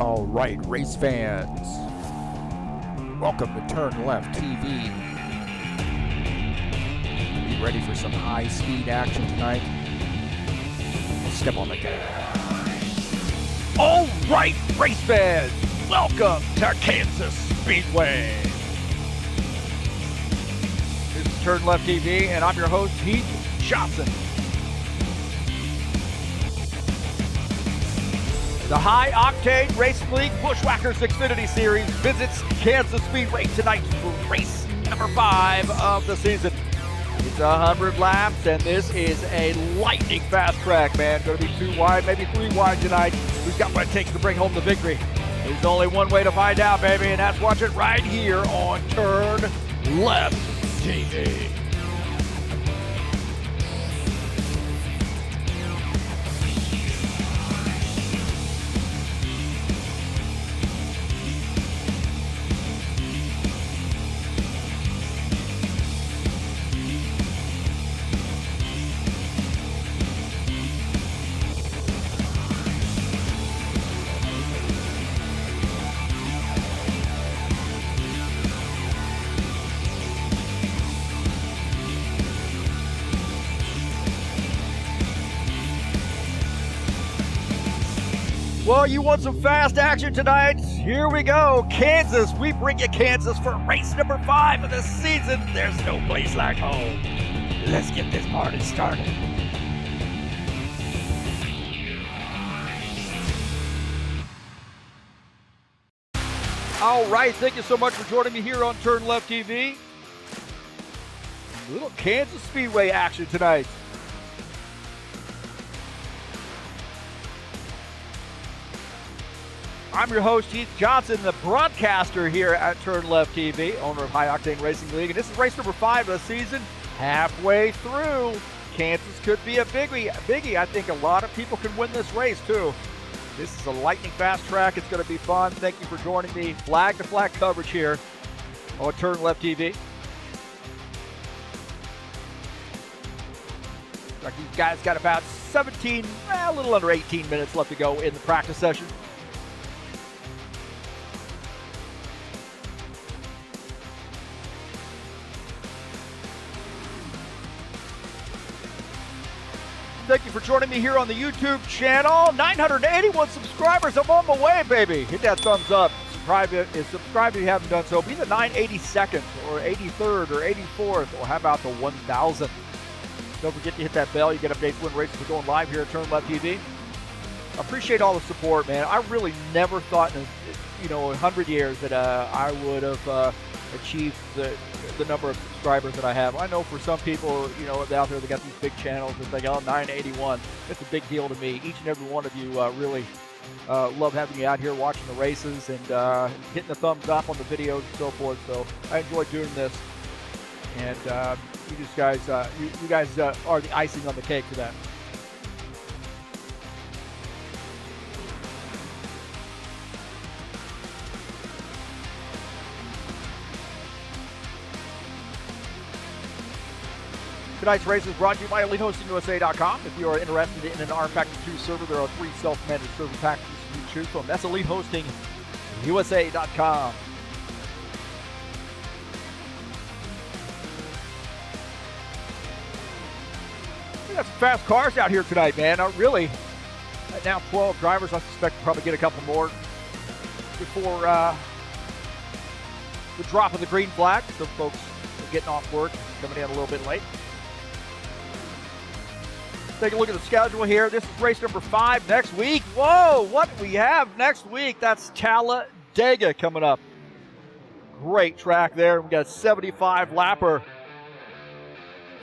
All right, race fans, welcome to TurnLeftTV. Be ready for some high-speed action tonight. We'll step on the gas. All right, race fans, welcome to Kansas Speedway. This is TurnLeftTV, and I'm your host, Heath Johnson. The high-octane Racing League Buschwackers Xfinity Series visits Kansas Speedway tonight for race number 5 of the season. It's 100 laps, and this is a lightning-fast track, man. Going to be 2 wide, maybe 3 wide tonight. Who's got what it takes to bring home the victory? There's only one way to find out, baby, and that's watch it right here on TurnLeftTV. Well, you want some fast action tonight? Here we go. Kansas, we bring you Kansas for race number 5 of the season. There's no place like home. Let's get this party started. All right, thank you so much for joining me here on TurnLeftTV. A little Kansas Speedway action tonight. I'm your host, Heath Johnson, the broadcaster here at TurnLeftTV, owner of High Octane Racing League. And this is race number 5 of the season, halfway through. Kansas could be a biggie. I think a lot of people can win this race, too. This is a lightning-fast track. It's going to be fun. Thank you for joining me. Flag-to-flag coverage here on TurnLeftTV. Like these guys got about 17, a little under 18 minutes left to go in the practice session. Thank you for joining me here on the YouTube channel. 981 subscribers. I'm on my way, baby. Hit that thumbs up. Subscribe if you haven't done so. Be the 982nd or 83rd or 84th, or how about the 1000th? Don't forget to hit that bell. You get updates when races are going live here at TurnLeftTV. I appreciate all the support, man. I really never thought in 100 years that I would have achieved the number of subscribers that I have. I know for some people, out there, they got these big channels. It's like, 981. It's a big deal to me. Each and every one of you really love having you out here watching the races and hitting the thumbs up on the videos and so forth. So I enjoy doing this. And you guys are the icing on the cake for that. Tonight's race is brought to you by EliteHostingUSA.com. If you are interested in an rFactor 2 server, there are 3 self-managed server packages you choose from. That's EliteHostingUSA.com. We got some fast cars out here tonight, man. Really. Right now, 12 drivers. I suspect we'll probably get a couple more before the drop of the green flag. Some folks are getting off work, coming in a little bit late. Take a look at the schedule here. This is race number 5 next week. Whoa, what we have next week? That's Talladega coming up. Great track there. We got a 75 lapper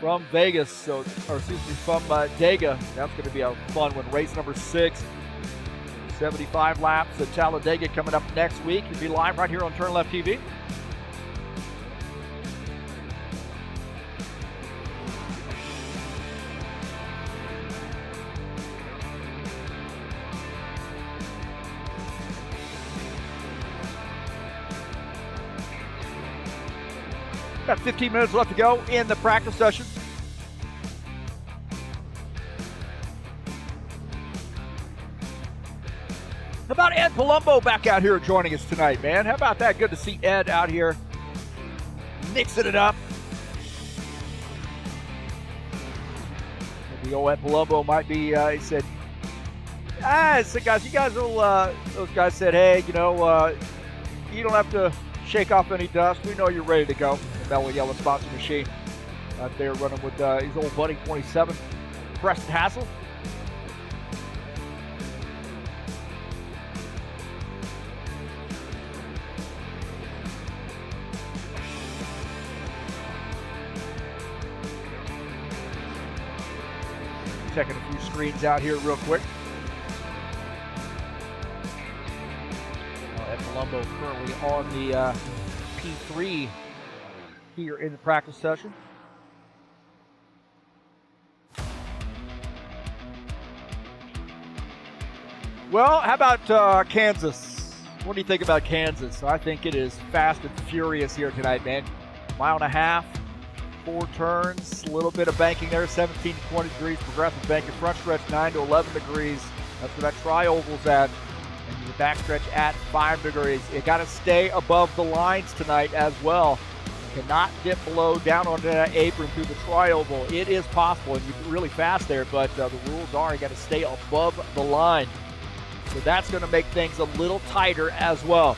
from Vegas, from Dega. That's going to be a fun one. Race number 6, 75 laps at Talladega coming up next week. You'll be live right here on TurnLeftTV. About 15 minutes left to go in the practice session. About about Ed Palumbo back out here joining us tonight, man? How about that? Good to see Ed out here mixing it up. The old Ed Palumbo might be, he said, guys, you guys will, those guys said, hey, you know, you don't have to shake off any dust. We know you're ready to go. The Mellow Yellow sponsor machine out there running with his old buddy 27, Preston Hassel. Checking a few screens out here real quick. Ed Palumbo currently on the P3 here in the practice session. Well, how about Kansas? What do you think about Kansas? I think it is fast and furious here tonight, man. Mile and a half. 4 turns, a little bit of banking there, 17 to 20 degrees, progressive banking, front stretch 9 to 11 degrees. That's where that tri-oval's at. And the back stretch at 5 degrees. You got to stay above the lines tonight as well. You cannot dip below, down onto that apron through the tri-oval. It is possible, and you're really fast there, but the rules are you got to stay above the line. So that's going to make things a little tighter as well.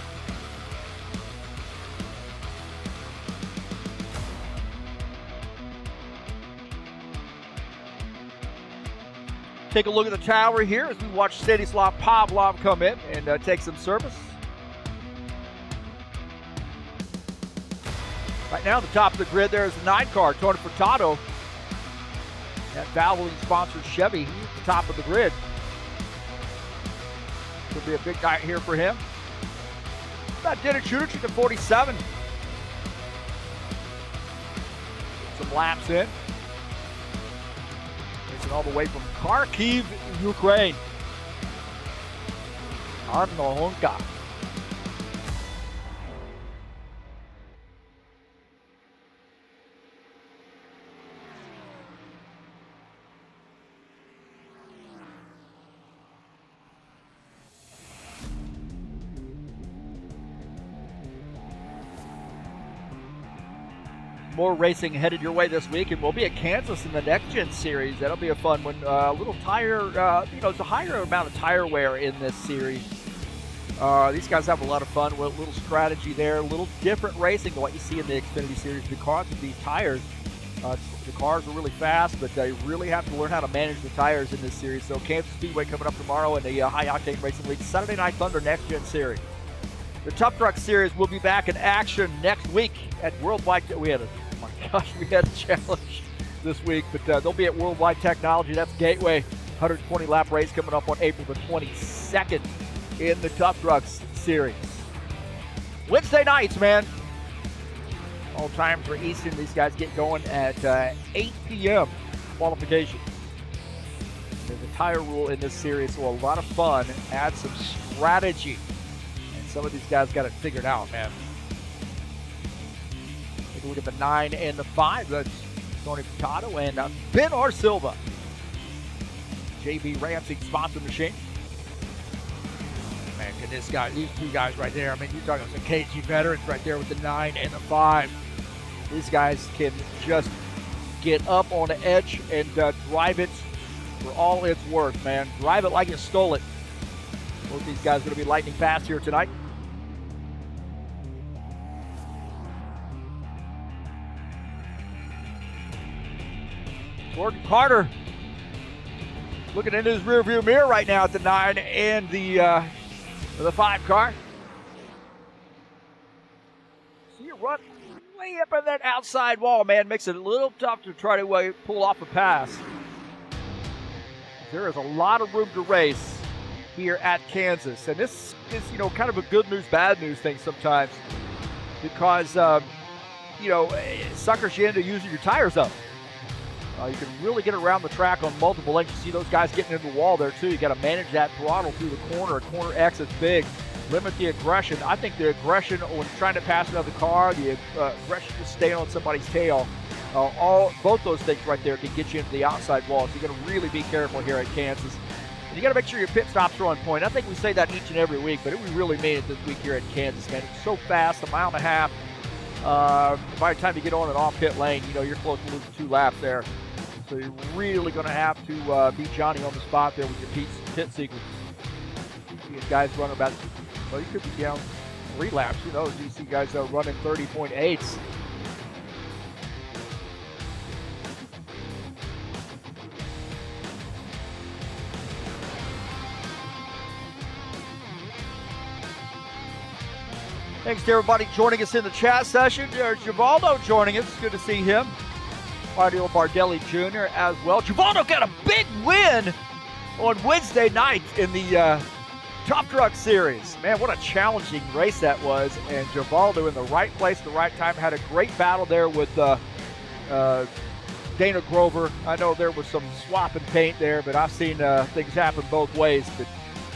Take a look at the tower here as we watch Stanislav Pavlov come in and take some service. Right now, at the top of the grid, there is the 9 car, Tony Furtado. That Valvoline-sponsored Chevy, he's at the top of the grid. Could be a big night here for him. About Dennis Chudich at 47. Some laps in. All the way from Kharkiv, Ukraine. Arnohonka. More racing headed your way this week, and we'll be at Kansas in the Next Gen Series. That'll be a fun one. A little tire, it's a higher amount of tire wear in this series. These guys have a lot of fun with a little strategy there, a little different racing than what you see in the Xfinity Series because of these tires. The cars are really fast, but they really have to learn how to manage the tires in this series. So Kansas Speedway coming up tomorrow in the High Octane Racing League Saturday Night Thunder Next Gen Series. The Tough Truck Series will be back in action next week at Worldwide. We had a challenge this week, but they'll be at Worldwide Technology. That's Gateway 120 lap race coming up on April the 22nd in the Tough Trucks Series. Wednesday nights, man. All times for Easton. These guys get going at 8 p.m. qualification. There's a tire rule in this series, so a lot of fun. Add some strategy. And some of these guys got it figured out, man. Take a look at the 9 and the 5. That's Tony Furtado and Ben R. Silva. JB Ramsey sponsor machine. Man, can this guy, these two guys right there, I mean, you're talking some KG veterans right there with the 9 and the 5. These guys can just get up on the edge and drive it for all it's worth, man. Drive it like you stole it. Both these guys are going to be lightning fast here tonight. Gordon Carter looking into his rearview mirror right now at the 9 and the 5 car. See you run way up on that outside wall, man. Makes it a little tough to try to pull off a pass. There is a lot of room to race here at Kansas. And this is, kind of a good news, bad news thing sometimes. Because, suckers you into using your tires up. You can really get around the track on multiple lengths. You see those guys getting into the wall there too. You got to manage that throttle through the corner. Corner X is big. Limit the aggression. I think the aggression when trying to pass another car, the aggression to stay on somebody's tail, both those things right there can get you into the outside wall. So you got to really be careful here at Kansas. You got to make sure your pit stops are on point. I think we say that each and every week, but we really mean it this week here at Kansas, man. It's so fast, a mile and a half. By the time you get on and off pit lane, you know, you're close to losing 2 laps there. So you're really going to have to be Johnny on the spot there with your pit sequence. You guys running about, well, you could be down 3 laps. Who knows? You see guys running 30.8s. Thanks to everybody joining us in the chat session. There's Givaldo joining us. Good to see him. Claudio Bardelli Jr. as well. Givaldo got a big win on Wednesday night in the Top Truck Series. Man, what a challenging race that was. And Givaldo in the right place at the right time. Had a great battle there with Dana Grover. I know there was some swapping paint there, but I've seen things happen both ways. But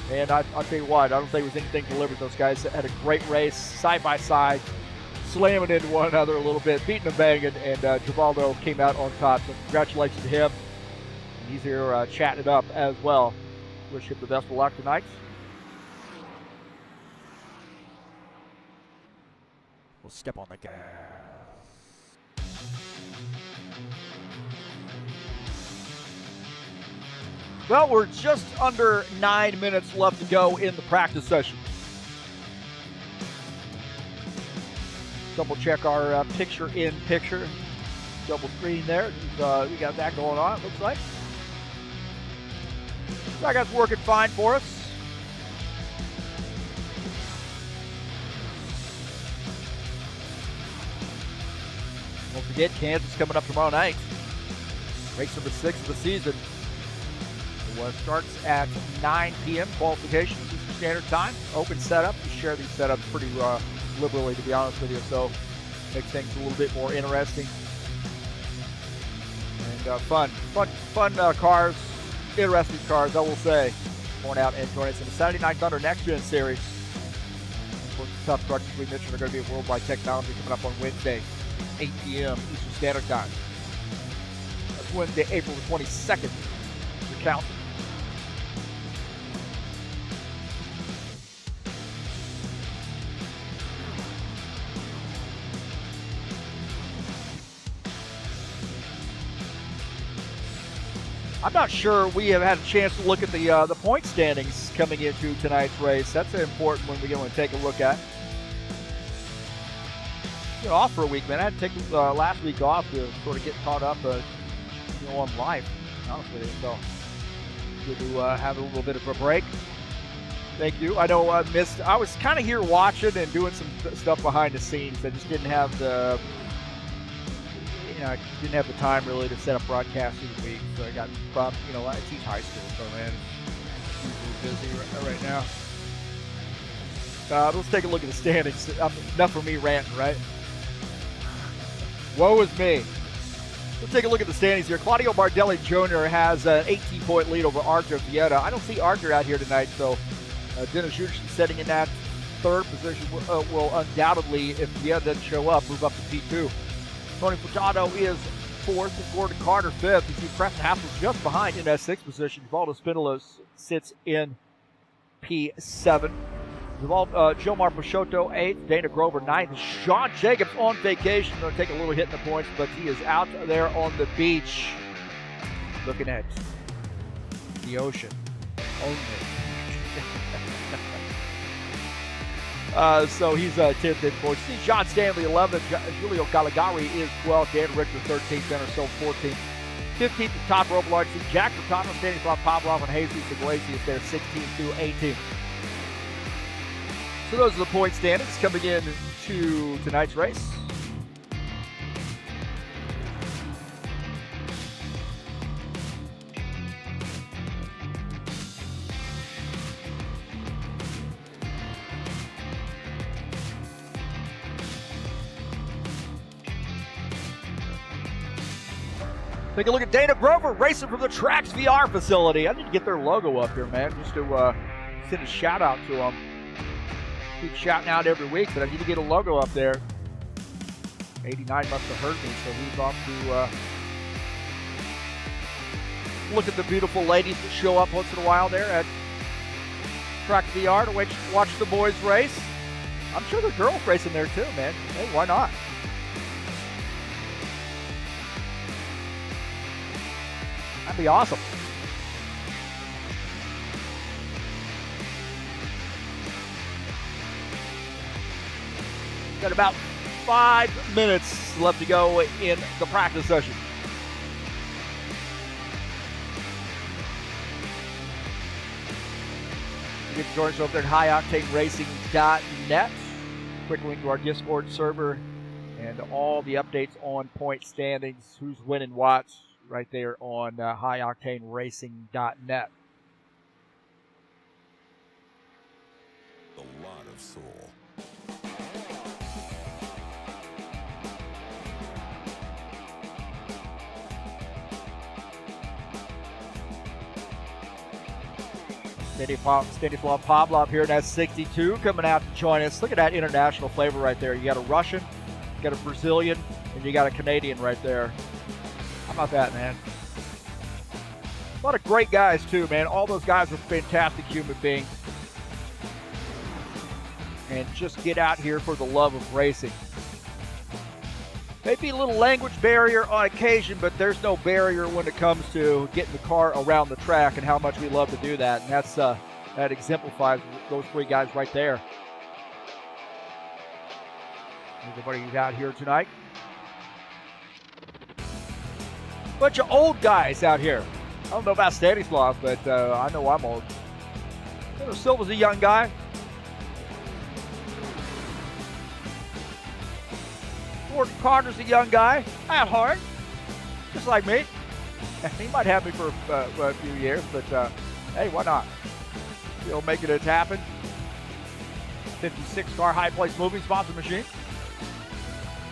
and I'll tell you what, I don't think there was anything delivered. Those guys had a great race, side by side, slamming into one another a little bit, beating and banging, and Givaldo came out on top. So congratulations to him. And he's here chatting it up as well. Wish him the best of luck tonight. We'll step on the gas. Well, we're just under 9 minutes left to go in the practice session. Double check our picture-in-picture. Double screen there. We got that going on, it looks like. That guy's working fine for us. Don't forget, Kansas coming up tomorrow night. Race number 6 of the season. Starts at 9 p.m. qualification, Eastern Standard Time. Open setup. We share these setups pretty liberally, to be honest with you, so makes things a little bit more interesting and fun cars, interesting cars, I will say. Going out and joining us in the Saturday Night Thunder Next Gen Series. Of course, the tough trucks we mentioned are going to be at Worldwide Technology coming up on Wednesday, 8 p.m. Eastern Standard Time. That's Wednesday, April the 22nd. Your count. I'm not sure we have had a chance to look at the point standings coming into tonight's race. That's an important one we're going to take a look at. Off for a week, man. I had to take last week off to sort of get caught up, on life. Honestly, so good to have a little bit of a break. Thank you. I know I missed. I was kind of here watching and doing some stuff behind the scenes. I just didn't have the. I didn't have the time really to set up broadcasts through the week, so I got bumped. I teach high school, so man, I'm busy right now. Let's take a look at the standings. Enough for me ranting, right? Woe is me. Let's take a look at the standings here. Claudio Bardelli Jr. has an 18-point lead over Arthur Vieta. I don't see Arthur out here tonight, so Dennis Judici setting in that 3rd position will undoubtedly, if Vieta doesn't show up, move up to P2. Tony Furtado is 4th, and Gordon Carter 5th. You see Preston Hassel just behind in that 6th position. Valdo Spinola sits in P7. Jomar Peixoto 8th, Dana Grover 9th. Sean Jacobs on vacation. Going to take a little hit in the points, but he is out there on the beach looking at the ocean only. So he's 10th in points. See John Stanley 11th. Julio Caligari is 12th. Dan Richter 13th. Emerson 14th. 15th at top rope line. See Jack Furtado standing above Pavlov and Jesus Iglesias there 16th through 18th. So those are the point standings coming in to tonight's race. Take a look at Dana Grover racing from the Trax VR facility. I need to get their logo up here, man, just to send a shout out to them. Keep shouting out every week, but I need to get a logo up there. 89 must have heard me, so he's off Look at the beautiful ladies that show up once in a while there at Track VR to watch the boys race. I'm sure there are girls racing there too, man. Hey, why not? That'd be awesome. Got about 5 minutes left to go in the practice session. You can join us over there at highoctaneracing.net. Quick link to our Discord server and all the updates on point standings, who's winning what, right there on highoctaneracing.net. A lot of soul. Stanislav Pavlov here in that 62 coming out to join us. Look at that international flavor right there. You got a Russian, you got a Brazilian, and you got a Canadian right there. How about that, man? A lot of great guys too, man. All those guys are fantastic human beings. And just get out here for the love of racing. Maybe a little language barrier on occasion, but there's no barrier when it comes to getting the car around the track and how much we love to do that. And that's that exemplifies those three guys right there. Everybody who's out here tonight. Bunch of old guys out here. I don't know about Stanislav, but I know I'm old. Silva's a young guy. Gordon Carter's a young guy at heart, just like me. He might have me for a few years, but hey, why not? Still making it happen. 56 car high place moving sponsor machine.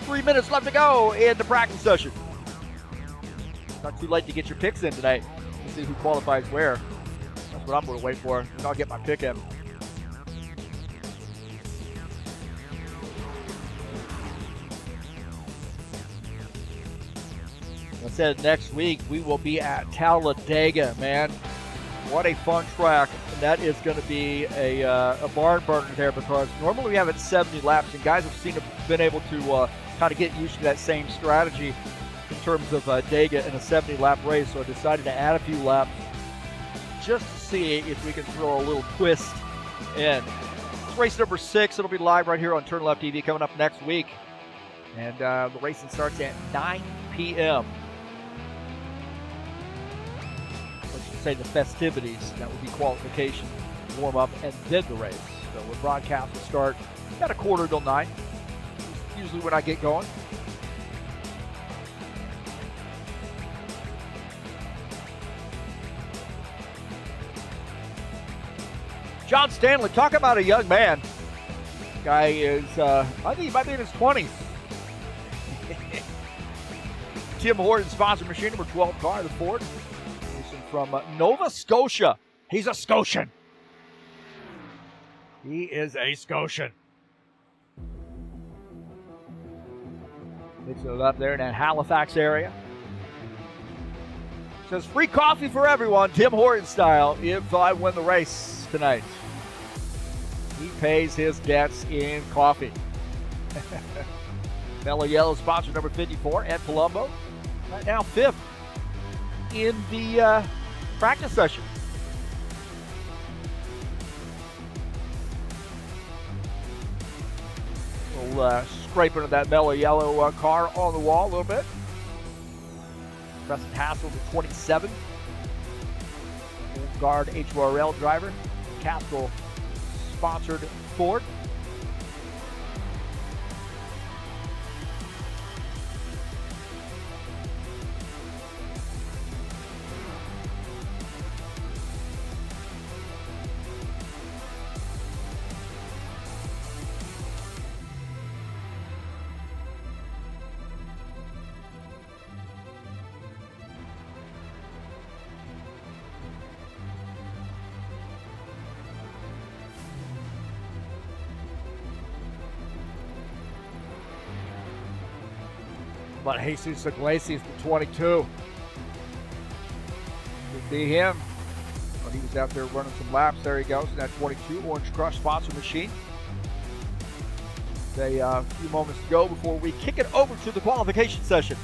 3 minutes left to go in the practice session. Not too late to get your picks in tonight. Let's see who qualifies where. That's what I'm going to wait for, and I'll get my pick in. I said next week we will be at Talladega, man. What a fun track. And that is going to be a barn burner there, because normally we have it 70 laps, and guys have been able to kind of get used to that same strategy in terms of Dega in a 70-lap race. So I decided to add a few laps just to see if we can throw a little twist in. It's race number 6. It'll be live right here on TurnLeftTV coming up next week. And the racing starts at 9 p.m. Say the festivities, that would be qualification, warm up, and then the race. So the broadcast will start at 8:45, usually when I get going. John Stanley, talk about a young man. Guy is, I think he might be in his 20s. Tim Horton sponsor machine, number 12 car, the Ford. From Nova Scotia. He's a Scotian. He is a Scotian. Mix it up there in that Halifax area. Says free coffee for everyone, Tim Horton style, if I win the race tonight. He pays his debts in coffee. Mellow Yellow sponsor number 54 at Colombo. Right now 5th in the practice session. We'll scrape into that Mellow Yellow car on the wall a little bit. Preston Hassel, the 27. Old guard HORL driver. Castrol sponsored Ford. But Jesus Iglesias, the 22. See him when he was out there running some laps. There he goes in that 22 Orange Crush sponsor machine. A few moments to go before we kick it over to the qualification session.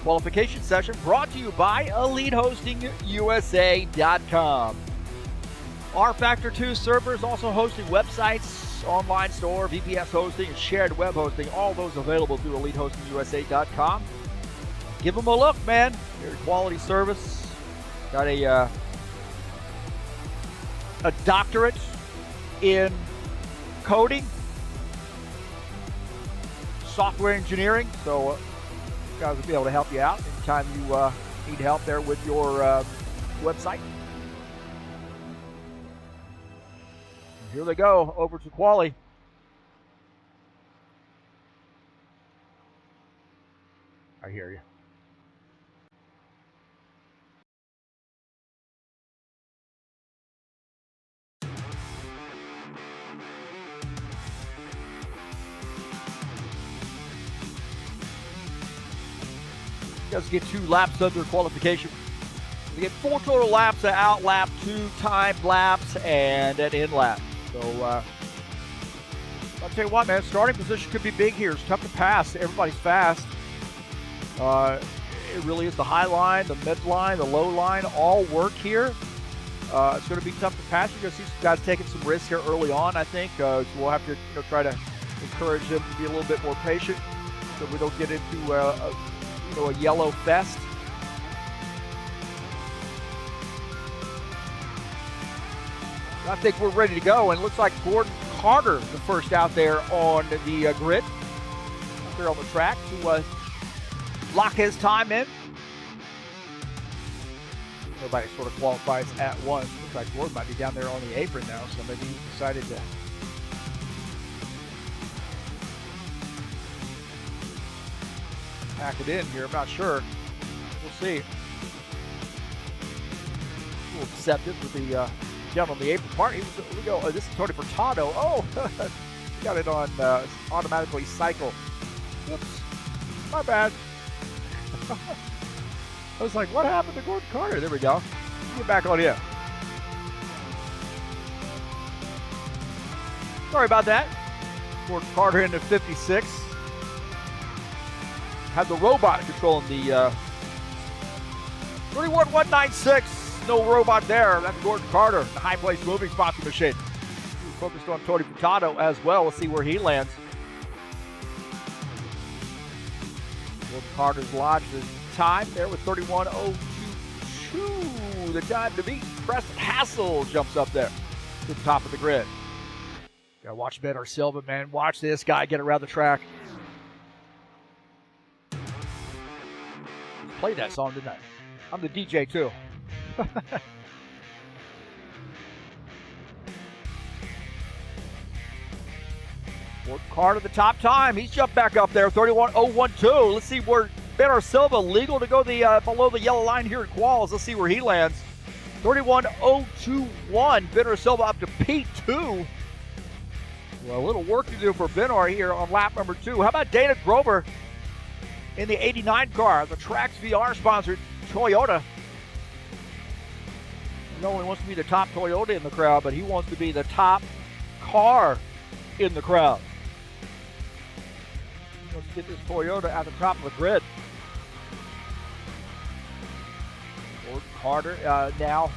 Qualification session brought to you by EliteHostingUSA.com. rFactor 2 servers also hosting websites, online store, VPS hosting, and shared web hosting. All those available through EliteHostingUSA.com. Give them a look, man. Very quality service. Got a doctorate in coding, software engineering, so guys will be able to help you out anytime you need help there with your website. Here they go, over to quali. I hear you. Does get 2 laps under qualification. We get 4 total laps, an out lap, 2 timed laps, and an in lap. So I'll tell you what, man, starting position could be big here. It's tough to pass. Everybody's fast. It really is the high line, the mid line, the low line, all work here. It's going to be tough to pass. You're going to see some guys taking some risks here early on, I think. So we'll have to try to encourage them to be a little bit more patient so we don't get into a yellow fest. I think we're ready to go, and it looks like Gordon Carter, the first out there on the grid, out there on the track to lock his time in. Everybody sort of qualifies at once. Looks like Gordon might be down there on the apron now, so maybe he decided to pack it in here. I'm not sure. We'll see. We'll accept it with the down on the apron part. Here we go. Oh, this is Tony Furtado. Oh, got it on automatically cycle. Whoops. My bad. I was like, what happened to Gordon Carter? There we go. Get back on here. Sorry about that. Gordon Carter into 56. Had the robot controlling the 31196. No robot there. That's Gordon Carter, the high place moving sponsor machine. We're focused on Tony Furtado as well. We'll see where he lands. Gordon Carter's lodged his time there with 31:02. The time to beat. Preston Hassel jumps up there to the top of the grid. Gotta watch Better Silva, man. Watch this guy get around the track. Played that song, didn't I? I'm the DJ too. Gordon Carter the top time. He's jumped back up there, 31:012. Let's see where Better Silva legal to go below the yellow line here at quals. Let's see where he lands. 31:021. Better Silva up to P2. Well, a little work to do for Benor here on lap number 2. How about Dana Grover in the 89 car, the Trax VR sponsored Toyota? He only wants to be the top Toyota in the crowd, but he wants to be the top car in the crowd. Let's get this Toyota at the top of the grid. Gordon Carter now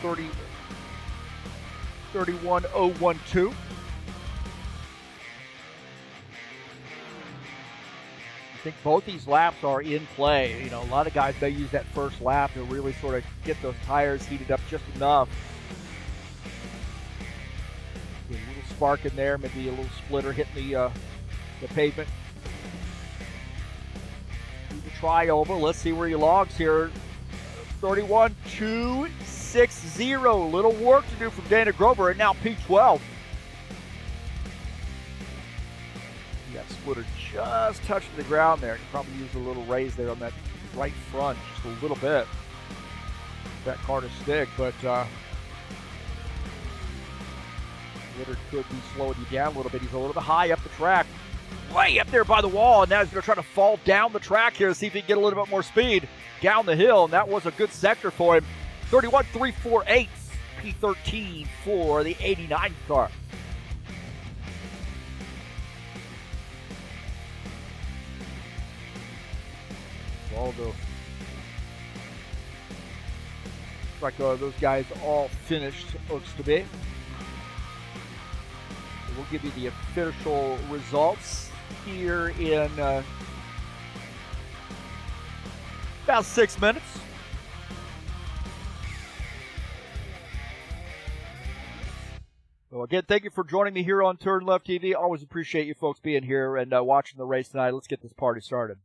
31:012. I think both these laps are in play. A lot of guys, they use that first lap to really sort of get those tires heated up just enough. A little spark in there, maybe a little splitter hitting the pavement. Do the trioval. Let's see where he logs here. 31:260. Little work to do from Dana Grover, and now P12. That splitter just touching the ground there. You probably use a little raise there on that right front, just a little bit. That car to stick, but splitter could be slowing you down a little bit. He's a little bit high up the track. way up there by the wall, and now he's going to try to fall down the track here to see if he can get a little bit more speed down the hill, and that was a good sector for him. 31.348 P13 for the 89 car. Although, like those guys all finished, looks to be. So we'll give you the official results here in about 6 minutes. So again, thank you for joining me here on Turn Left TV. Always appreciate you folks being here and watching the race tonight. Let's get this party started.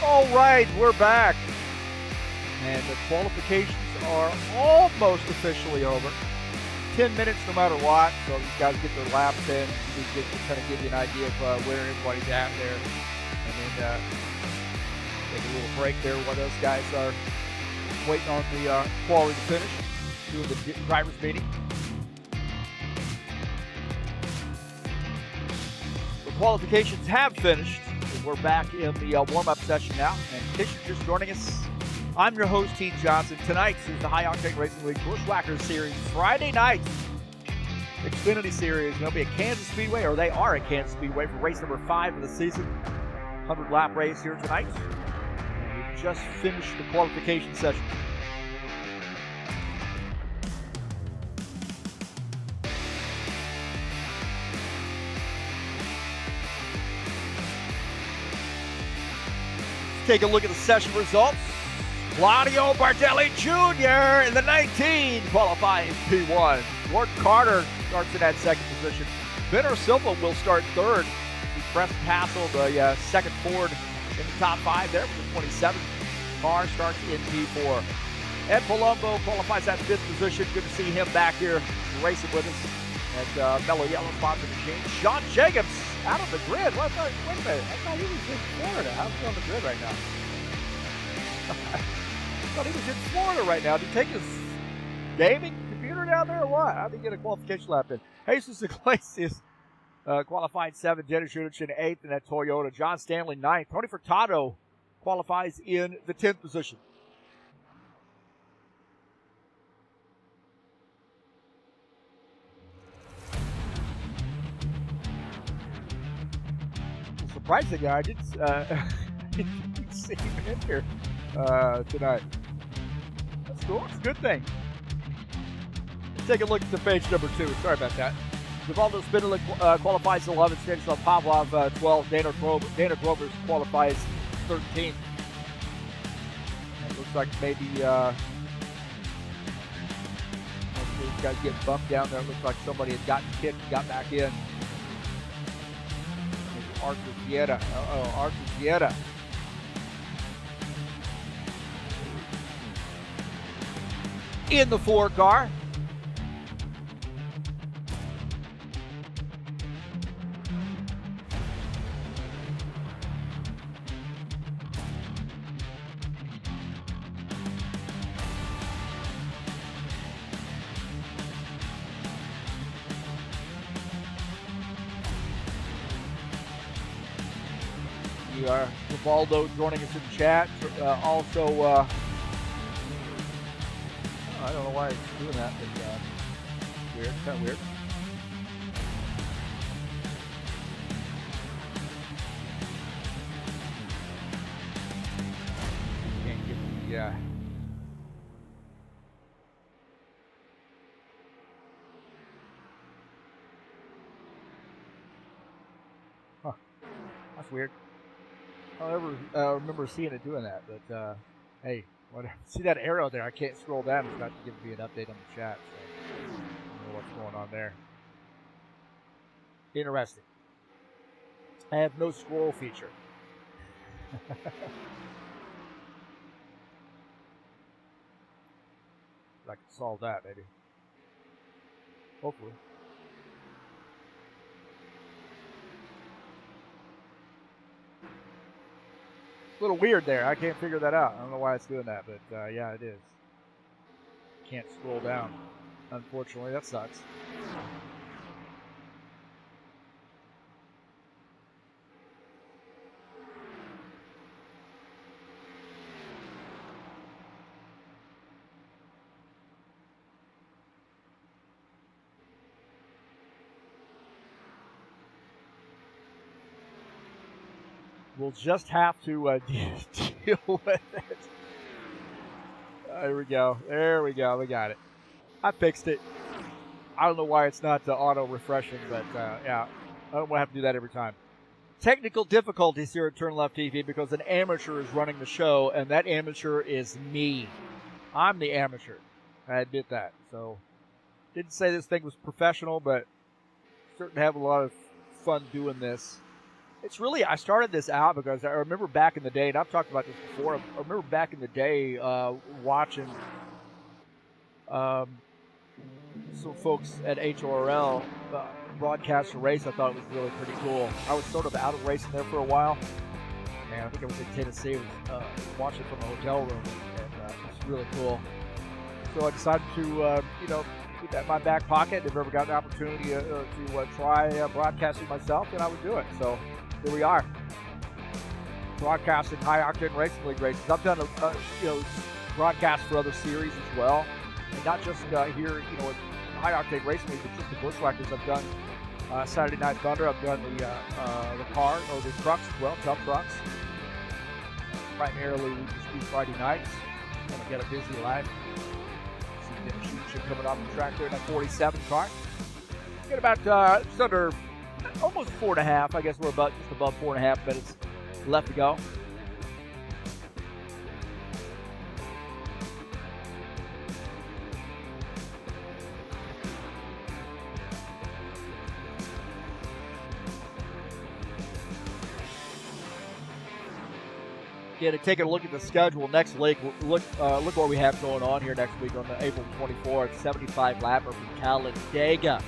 All right, we're back. And the qualifications are almost officially over. 10 minutes no matter what, so these guys get their laps in. We get to kind of give you an idea of where everybody's at there. And then take a little break there while those guys are waiting on the quality to finish, doing the driver's meeting. The qualifications have finished. We're back in the warm-up session now. And in case you're just joining us, I'm your host, Heath Johnson. Tonight is the High Octane Racing League Buschwackers Series Friday night Xfinity Series. They'll be at Kansas Speedway, or they are at Kansas Speedway for race number 5 of the season. 100-lap race here tonight. And we've just finished the qualification session. Take a look at the session results. Claudio Bardelli Jr. in the 19 qualifies P1. Gordon Carter starts in that second position. Benner Silva will start third. Preston Hassel, the second Ford in the top 5 there with the 27. Car starts in P4. Ed Palumbo qualifies at 5th position. Good to see him back here racing with us at Mellow Yellow Sponsor Machine. Sean Jacobs out on the grid. Wait a minute. I thought he was in Florida. How's he on the grid right now? I thought he was in Florida right now. Did he take his gaming computer down there or what? How did he get a qualification lap in? Jesus Iglesias qualified 7th. Dennis Judich in 8th in that Toyota. John Stanley 9th. Tony Furtado qualifies in the 10th position. Surprisingly, I didn't see him in here tonight. That's cool. It's a good thing. Let's take a look at page number 2. Sorry about that. Vivaldo Spindler qualifies 11th. Stanislav Pavlov 12th. Dana Grover qualifies 13th. It looks like maybe these guys get bumped down there. It looks like somebody had gotten kicked and got back in. Arthur Vieta. Arthur Vieta. In the 4 car. We are Rivaldo joining us in chat. Also, I don't know why it's doing that, but weird, kind of weird. Can't get the huh. That's weird. I don't ever remember seeing it doing that, but hey, whatever. See that arrow there? I can't scroll down. It's not giving me an update on the chat, so I don't know what's going on there. Interesting. I have no scroll feature. I can solve that, maybe. Hopefully. A little weird there. I can't figure that out. I don't know why it's doing that, but yeah, it is. Can't scroll down. Unfortunately, that sucks. We'll just have to deal with it. There we go. There we go. We got it. I fixed it. I don't know why it's not auto-refreshing, but yeah, I don't want to have to do that every time. Technical difficulties here at TurnLeftTV because an amateur is running the show, and that amateur is me. I'm the amateur. I admit that. So, didn't say this thing was professional, but certainly have a lot of fun doing this. It's really, I started this out because I remember back in the day, and I've talked about this before, I remember back in the day watching some folks at HORL broadcast a race. I thought it was really pretty cool. I was sort of out of racing there for a while, and I think I was in Tennessee. I was watching from a hotel room, and it was really cool. So I decided to, keep that in my back pocket. If I ever got an opportunity to try broadcasting myself, then I would do it. So here we are, broadcasting high octane racing league races. I've done broadcasts for other series as well, and not just here, high octane racing league, but just the Buschwackers. I've done Saturday Night Thunder. I've done the trucks as well, tough trucks. Primarily, we just do Friday nights. Gonna get a busy life. Coming off the track there in a 47 car. Get about just under, almost 4.5. I guess we're about just above 4.5 minutes left to go. Yeah, taking a look at the schedule next week. Look what we have going on here next week on the April 24th, 75 lapper from Talladega.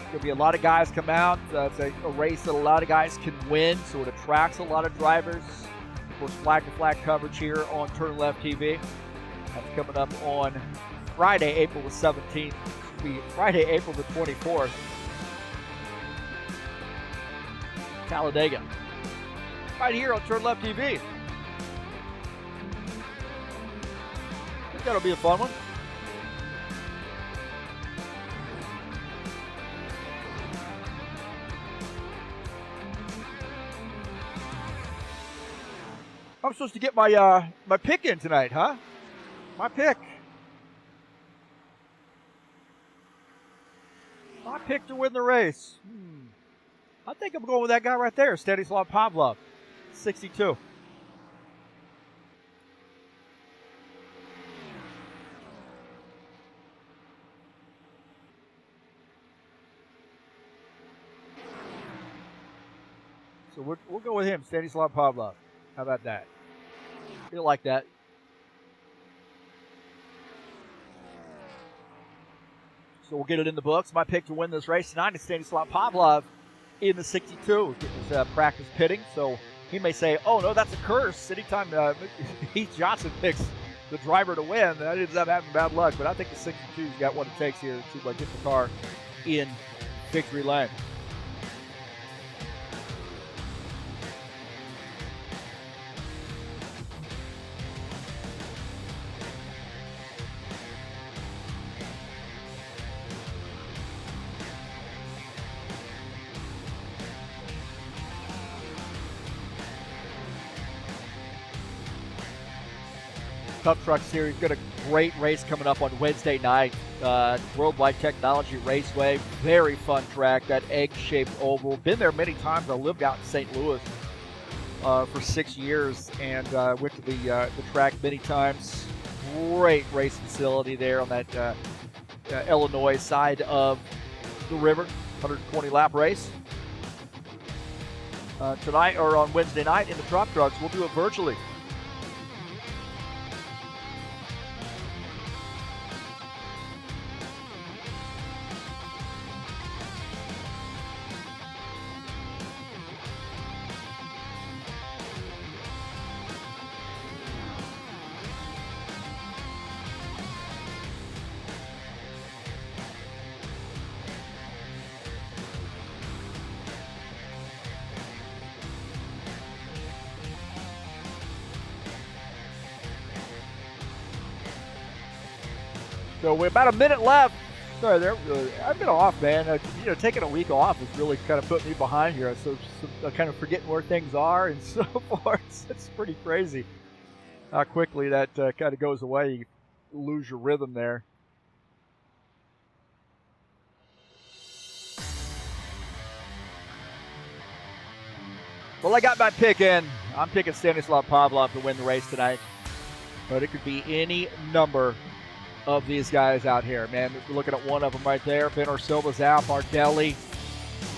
There'll be a lot of guys come out. It's a race that a lot of guys can win, so it attracts a lot of drivers. Of course, flag-to-flag coverage here on TurnLeftTV. That's coming up on Friday, April the 17th. It'll be Friday, April the 24th. Talladega. Right here on TurnLeftTV. That'll be a fun one. I'm supposed to get my my pick in tonight, huh? My pick. My pick to win the race. I think I'm going with that guy right there, Stanislav Pavlov, 62. So we'll go with him, Stanislav Pavlov. How about that? Feel like that. So we'll get it in the books. My pick to win this race tonight is Stanislav Pavlov in the 62. Getting his practice pitting, so he may say, "Oh no, that's a curse." Anytime Heath Johnson picks the driver to win, that ends up having bad luck. But I think the 62's got what it takes here to get the car in victory lane. Tough Truck Series, got a great race coming up on Wednesday night. Worldwide Technology Raceway, very fun track, that egg-shaped oval. Been there many times. I lived out in St. Louis for 6 years and went to the track many times. Great race facility there on that Illinois side of the river. 120 lap race. Tonight, or on Wednesday night in the Truck Trucks, we'll do it virtually. So we're about a minute left. Sorry, I've been off, man. Taking a week off has really kind of put me behind here. So kind of forgetting where things are and so forth. It's pretty crazy how quickly that kind of goes away. You lose your rhythm there. Well, I got my pick in. I'm picking Stanislav Pavlov to win the race tonight. But it could be any number of these guys out here, man. We're looking at one of them right there. Ben Silva's out. Bardelli,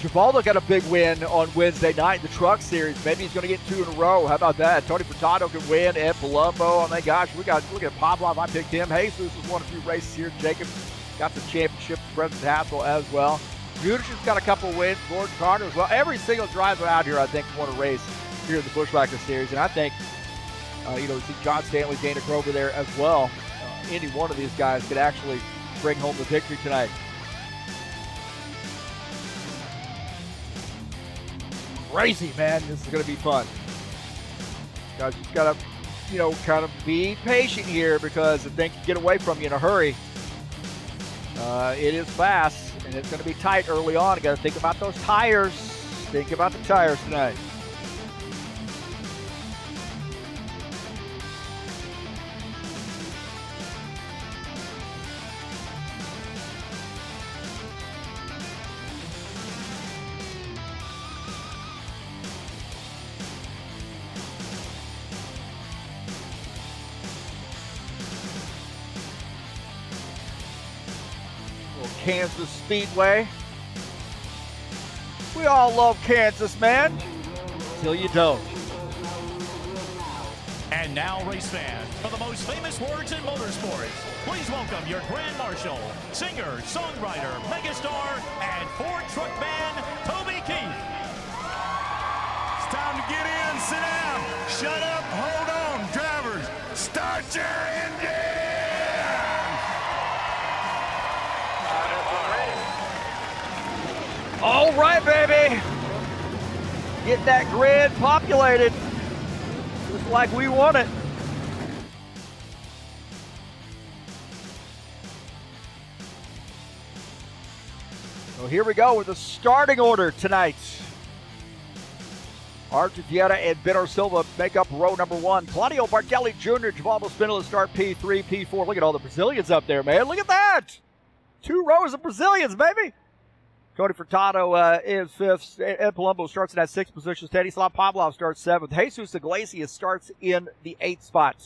Givaldo got a big win on Wednesday night in the Truck Series. Maybe he's going to get 2 in a row. How about that? Tony Furtado can win. Ed Palumbo. Oh, my gosh. Look at Pavlov. I picked him. Jesus has won a few races here. Jacobs got the championship. President Hassel as well. Judici's got a couple wins. Gordon Carter as well. Every single driver out here, I think, won a race here in the Buschwackers Series. And I think, you see John Stanley, Dana Grover there as well. Any one of these guys could actually bring home the victory tonight. Crazy, man. This is going to be fun. Guys, you just got to, kind of be patient here because the thing can get away from you in a hurry. It is fast, and it's going to be tight early on. You got to think about those tires. Think about the tires tonight. Kansas Speedway. We all love Kansas, man. Till you don't. And now, race fans, for the most famous words in motorsports, please welcome your Grand Marshal, singer, songwriter, megastar, and Ford truck man, Toby Keith. It's time to get in, sit down, shut up, hold on, drivers, start your engine! All right, baby. Get that grid populated just like we want it. So here we go with the starting order tonight. Argentiera and Benner Silva make up row number 1. Claudio Bardelli Jr., Givaldo Spinola start P3, P4. Look at all the Brazilians up there, man. Look at that. 2 rows of Brazilians, baby. Tony Furtado is 5th. Ed Palumbo starts in that 6th position. Stanislav Pavlov starts 7th. Jesus Iglesias starts in the 8th spot.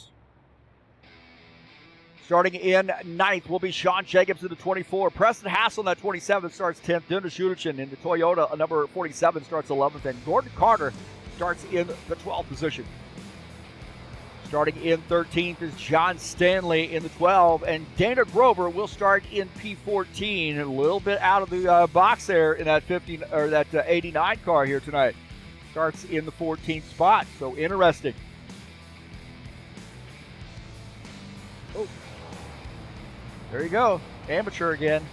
Starting in 9th will be Sean Jacobs in the 24. Preston Hassel in that 27 starts 10th. Dennis Judichin in the Toyota, number 47, starts 11th. And Gordon Carter starts in the 12th position. Starting in 13th is John Stanley in the 12, and Dana Grover will start in P14, a little bit out of the box there in that 89 car here tonight. Starts in the 14th spot, so interesting. Oh, there you go, amateur again.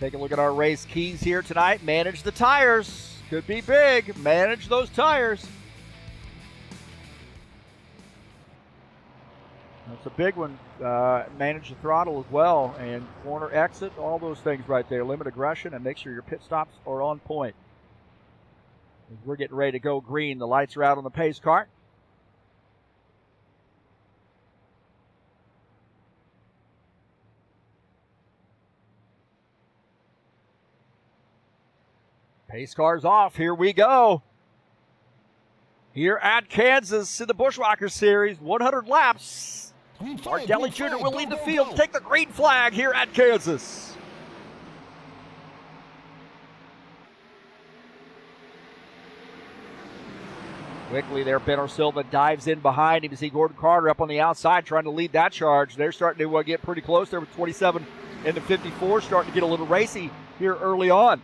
Take a look at our race keys here tonight. Manage the tires. Could be big. Manage those tires. That's a big one. Manage the throttle as well. And corner exit, all those things right there. Limit aggression and make sure your pit stops are on point. As we're getting ready to go green, the lights are out on the pace car. Pace car's off. Here we go. Here at Kansas in the Buschwackers Series, 100 laps. Bardelli Jr. will lead the field. Take the green flag here at Kansas. Quickly there, Benner Silva dives in behind him. You see Gordon Carter up on the outside trying to lead that charge. They're starting to get pretty close there with 27 and the 54, starting to get a little racy here early on.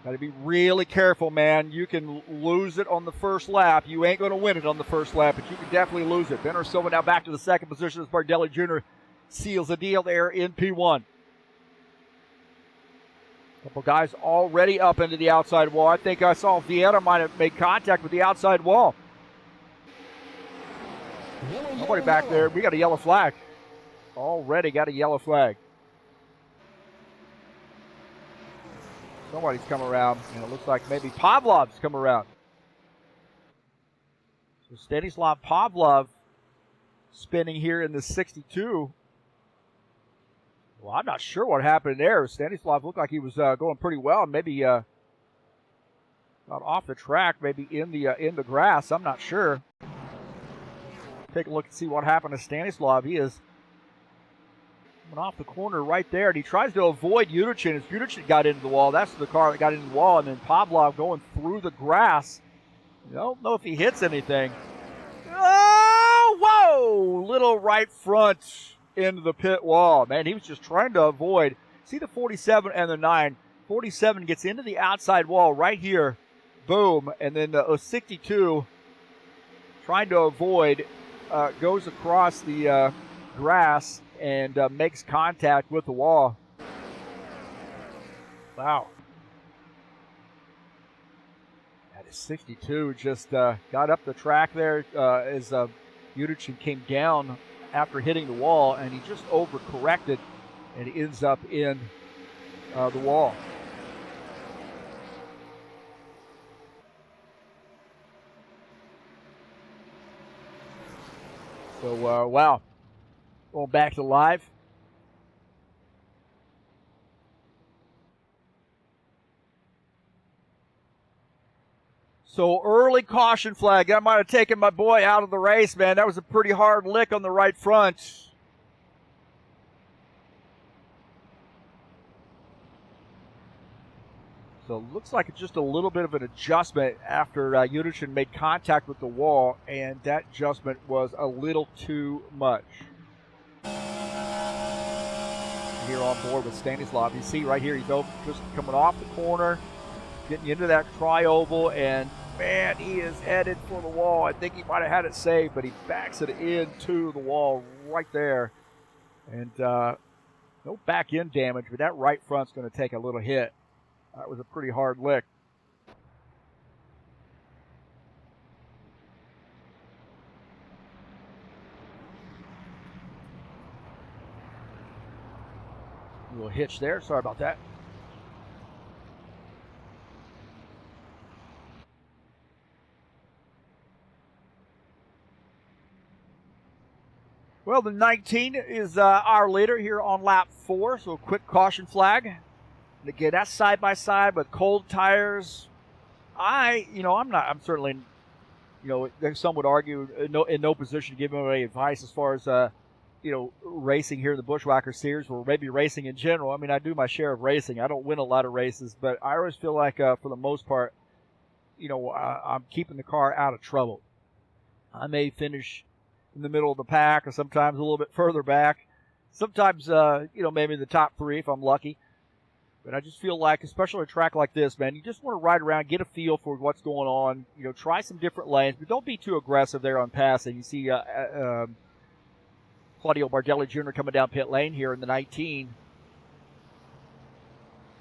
Got to be really careful, man. You can lose it on the first lap. You ain't going to win it on the first lap, but you can definitely lose it. Benner Silva now back to the 2nd position as Bardelli Jr. seals the deal there in P1. Couple guys already up into the outside wall. I think I saw Vienna might have made contact with the outside wall. Nobody back there. We got a yellow flag. Already got a yellow flag. Somebody's come around, and it looks like maybe Pavlov's come around. So Stanislav Pavlov spinning here in the 62. Well, I'm not sure what happened there. Stanislav looked like he was going pretty well. Maybe Not off the track, maybe in the grass. I'm not sure. Take a look and see what happened to Stanislav. He is coming off the corner right there, and he tries to avoid Yudichin as Yudichin got into the wall. That's the car that got into the wall, and then Pavlov going through the grass. I don't know if he hits anything. Oh, whoa! Little right front into the pit wall. Man, he was just trying to avoid. See the 47 and the 9. 47 gets into the outside wall right here. Boom. And then the 62 trying to avoid goes across the grass and makes contact with the wall. Wow. That is 62 just got up the track there as Yudichin came down after hitting the wall, and he just overcorrected and he ends up in the wall. So, wow. Going back to live. So, early caution flag. That might have taken my boy out of the race, man. That was a pretty hard lick on the right front. So, it looks like it's just a little bit of an adjustment after Yudichin made contact with the wall, and that adjustment was a little too much. Here on board with Stanislav. You see right here, he's over, just coming off the corner, getting into that tri-oval, and man, he is headed for the wall. I think he might have had it saved, but he backs it into the wall right there. And no back end damage, but that right front's going to take a little hit. That was a pretty hard lick. A little hitch there. Sorry about that. Well, the 19 is our leader here on lap 4, so a quick caution flag. And again, that's side by side with cold tires. I'm certainly, some would argue in no position to give him any advice as far as, racing here in the Buschwackers Series, or maybe racing in general. I mean, I do my share of racing. I don't win a lot of races, but I always feel like, for the most part, I'm keeping the car out of trouble. I may finish in the middle of the pack, or sometimes a little bit further back. Sometimes, maybe in the top 3 if I'm lucky. But I just feel like, especially on a track like this, man, you just want to ride around, get a feel for what's going on. Try some different lanes, but don't be too aggressive there on passing. You see Claudio Bardelli Jr. coming down pit lane here in the 19.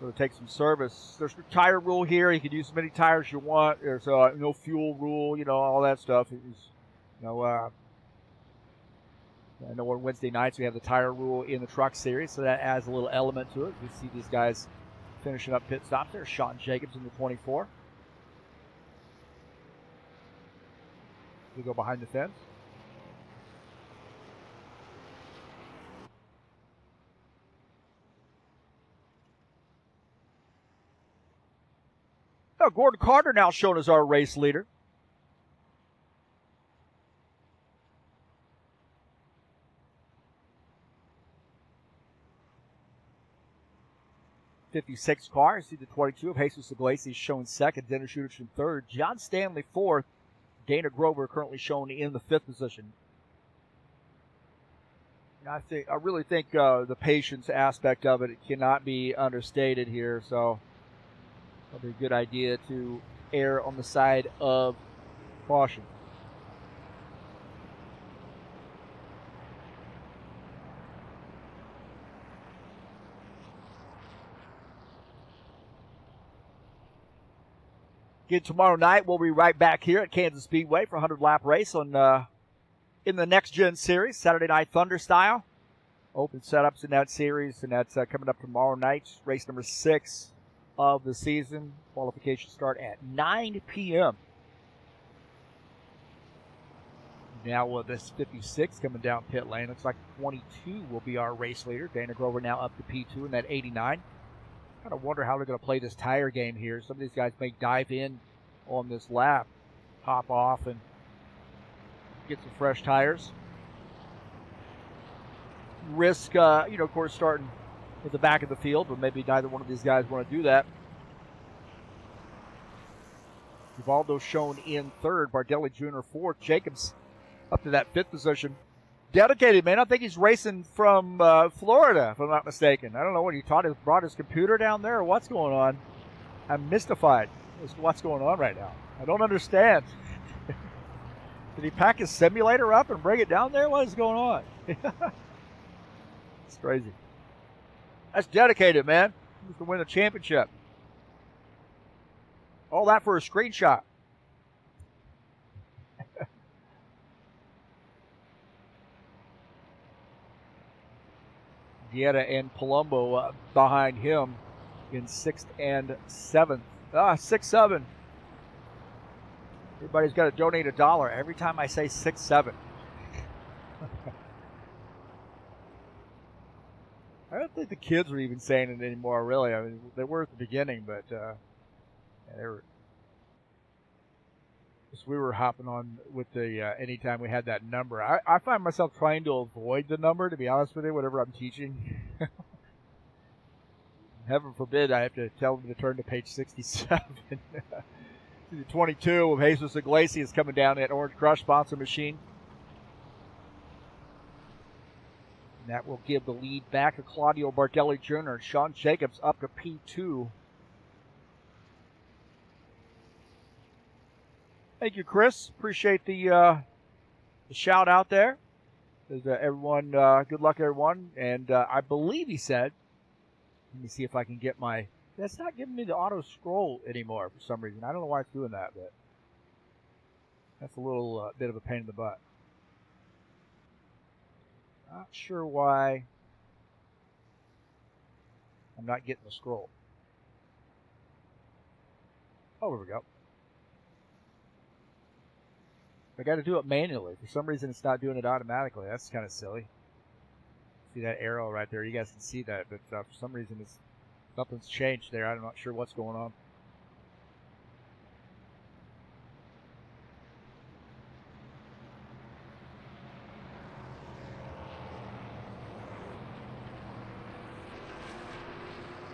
Going to take some service. There's a tire rule here. You can use as many tires as you want. There's no fuel rule, all that stuff. I know on Wednesday nights we have the tire rule in the truck series, so that adds a little element to it. We see these guys finishing up pit stops there. Sean Jacobs in the 24. We go behind the fence. Oh, Gordon Carter now shown as our race leader. 56 car. See the 22 of Jesus Iglesias shown second, Dennis Yudichin third, John Stanley fourth, Dana Grover currently shown in the 5th position. And I really think the patience aspect of it cannot be understated here, so it'll be a good idea to err on the side of caution. Again, tomorrow night we'll be right back here at Kansas Speedway for a 100-lap race on in the Next Gen Series, Saturday Night Thunder style. Open setups in that series, and that's coming up tomorrow night. Race number 6 of the season. Qualifications start at 9 p.m. Now this 56 coming down pit lane. Looks like 22 will be our race leader. Dana Grover now up to P2 in that 89. Kind of wonder how they're going to play this tire game here. Some of these guys may dive in on this lap. Pop off and get some fresh tires. Risk, of course, starting at the back of the field, but maybe neither one of these guys want to do that. Rivaldo shown in third, Bardelli Jr. fourth, Jacobs up to that fifth position. Dedicated, man. I think he's racing from Florida, if I'm not mistaken. I don't know what he brought his computer down there or what's going on. I'm mystified as to what's going on right now. I don't understand. Did he pack his simulator up and bring it down there? What is going on? It's crazy. That's dedicated, man. He needs to win the championship. All that for a screenshot. Vieta and Palumbo behind him in 6th and 7th. 6-7. Everybody's got to donate $1 every time I say 6-7. I don't think the kids are even saying it anymore, really. I mean, they were at the beginning, but they were. We were hopping on with the anytime we had that number. I find myself trying to avoid the number, to be honest with you, whatever I'm teaching. Heaven forbid I have to tell them to turn to page 67. The 22 of Jesus Iglesias coming down that Orange Crush sponsor machine. And that will give the lead back to Claudio Bardelli Jr. Sean Jacobs up to P2. Thank you, Chris. Appreciate the shout out there. Everyone, good luck, everyone. And I believe he said, let me see if I can get my. That's not giving me the auto scroll anymore for some reason. I don't know why it's doing that, but that's a little bit of a pain in the butt. Not sure why I'm not getting the scroll. Oh, there we go. I got to do it manually. For some reason, it's not doing it automatically. That's kind of silly. See that arrow right there? You guys can see that, but for some reason, something's changed there. I'm not sure what's going on.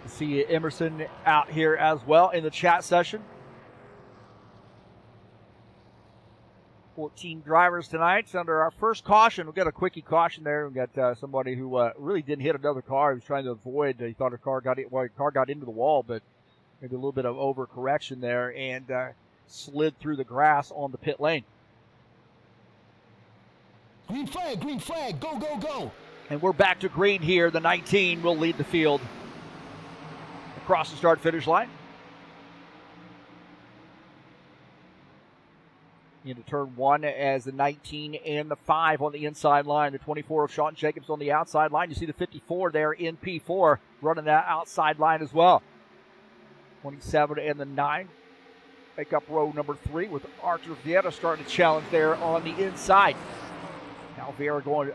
See Emerson out here as well in the chat session. 14 drivers tonight. It's under our first caution. We've got a quickie caution there. We've got somebody who really didn't hit another car. He was trying to avoid. He thought car got into the wall, but maybe a little bit of overcorrection there and slid through the grass on the pit lane. Green flag, go, go, go. And we're back to green here. The 19 will lead the field across the start-finish line. Into turn 1 as the 19 and the 5 on the inside line. The 24 of Sean Jacobs on the outside line. You see the 54 there in P4 running that outside line as well. 27 and the 9 make up row number 3 with Arthur Vieta starting to challenge there on the inside. Now Vieta going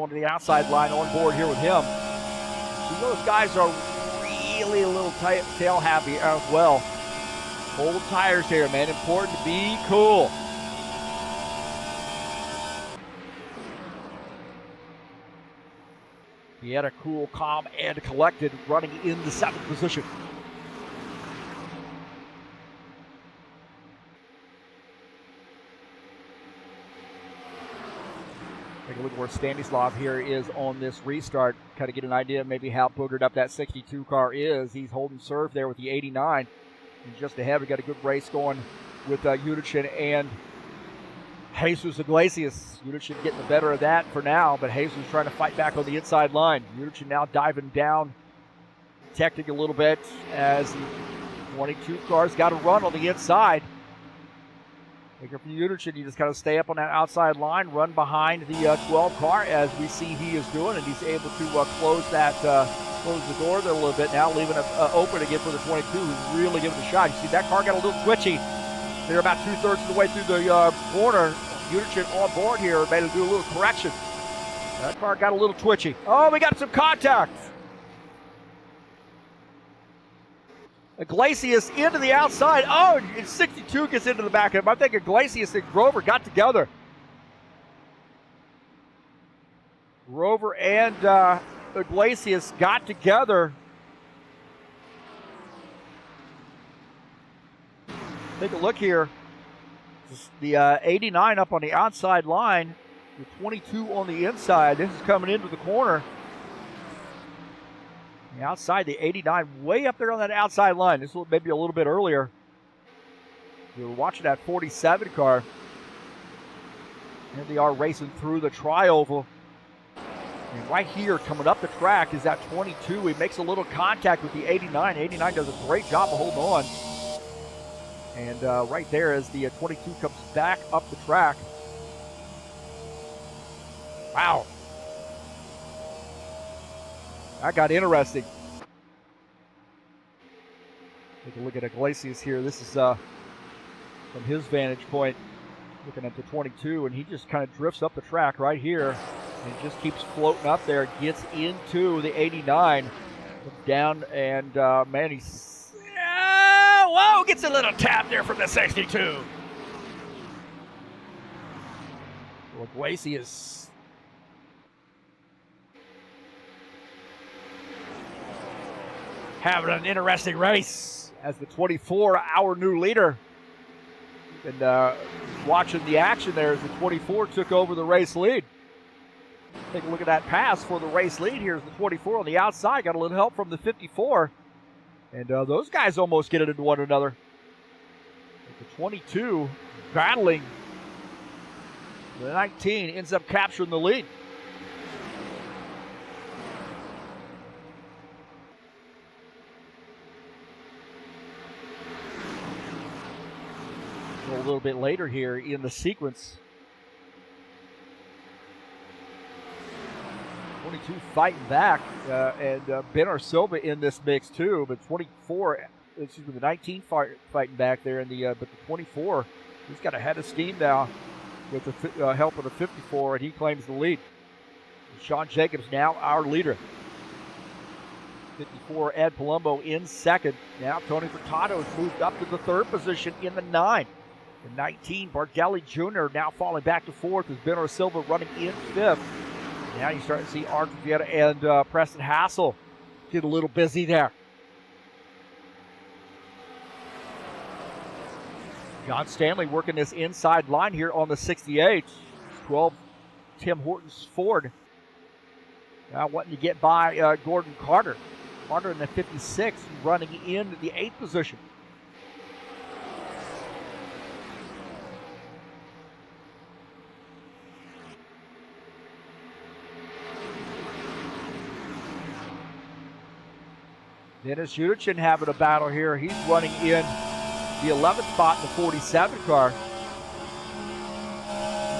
to the outside line on board here with him. See, those guys are really a little tail happy as well. Cold tires here, man. Important to be cool. Vieta cool, calm, and collected, running in the 7th position. Take a look where Stanislav here is on this restart. Kind of get an idea of maybe how boogered up that 62 car is. He's holding serve there with the 89. And just ahead, we got a good race going with Udichin and Jesus Iglesias. Udichin getting the better of that for now, but Jesus trying to fight back on the inside line. Udichin now diving down, protecting a little bit as the 22 car's got to run on the inside. Take it from Udichin, you just kind of stay up on that outside line, run behind the 12 car as we see he is doing, and he's able to close the door there a little bit now, leaving it open again for the 22, who's really giving it a shot. You see that car got a little twitchy. They're about 2/3 of the way through the corner. Udichin on board here, made him do a little correction. That car got a little twitchy. Oh, we got some contact. Iglesias into the outside. Oh, and 62 gets into the back of him. I think Iglesias and Grover got together. Grover and Iglesias got together. Take a look here. The 89 up on the outside line. The 22 on the inside. This is coming into the corner. The outside, the 89 way up there on that outside line. This was maybe a little bit earlier. We were watching that 47 car. Here they are racing through the tri-oval. And right here, coming up the track, is that 22. He makes a little contact with the 89. 89 does a great job of holding on. And right there as the 22 comes back up the track. Wow. That got interesting. Take a look at Iglesias here. This is from his vantage point, looking at the 22, and he just kind of drifts up the track right here and just keeps floating up there, gets into the 89, down, and man, he's, whoa, gets a little tap there from the 62. Well, Iglesias having an interesting race as the 24, our new leader. And watching the action there as the 24 took over the race lead. Take a look at that pass for the race lead. Here's the 24 on the outside. Got a little help from the 54. And those guys almost get it into one another. The 22 battling. The 19 ends up capturing the lead. A little bit later here in the sequence. 22 fighting back, and Ben Silva in this mix too, but 24, excuse me, the 19 fighting back there, and but the 24, he's got a head of steam now with the help of the 54, and he claims the lead. Sean Jacobs now our leader. 54, Ed Palumbo in second. Now Tony Furtado's moved up to the third position in the 9. The 19, Bardelli Jr. now falling back to fourth as Ben Silva running in fifth. Now you start to see Arthur Vieta and Preston Hassel get a little busy there. John Stanley working this inside line here on the 68. 12, Tim Hortons Ford. Now wanting to get by Gordon Carter. Carter in the 56 running in the 8th position. Dennis Udichin having a battle here. He's running in the 11th spot in the 47 car.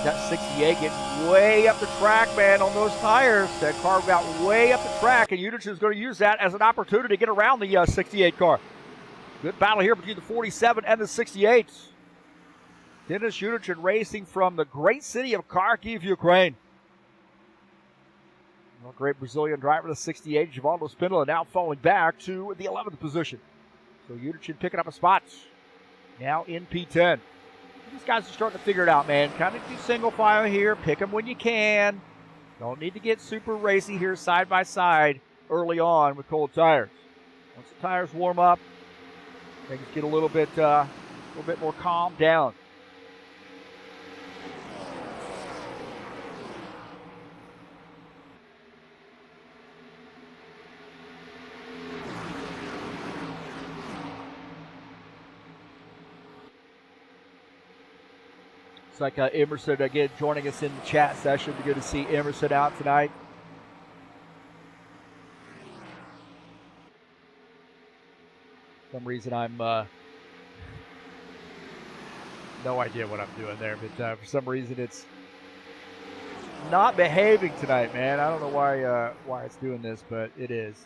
That 68 getting way up the track, man, on those tires. That car got way up the track, and Udichin is going to use that as an opportunity to get around the 68 car. Good battle here between the 47 and the 68. Dennis Udichin racing from the great city of Kharkiv, Ukraine. Well, great Brazilian driver, the 68, Givaldo Spindola, now falling back to the 11th position. So Udichin picking up a spot. Now in P10. These guys are starting to figure it out, man. Kind of do single file here. Pick them when you can. Don't need to get super racy here side by side early on with cold tires. Once the tires warm up, things get a little bit more calmed down. Looks like Emerson again joining us in the chat session. Good to see Emerson out tonight. For some reason I'm no idea what I'm doing there, but for some reason it's not behaving tonight, man. I don't know why it's doing this, but it is.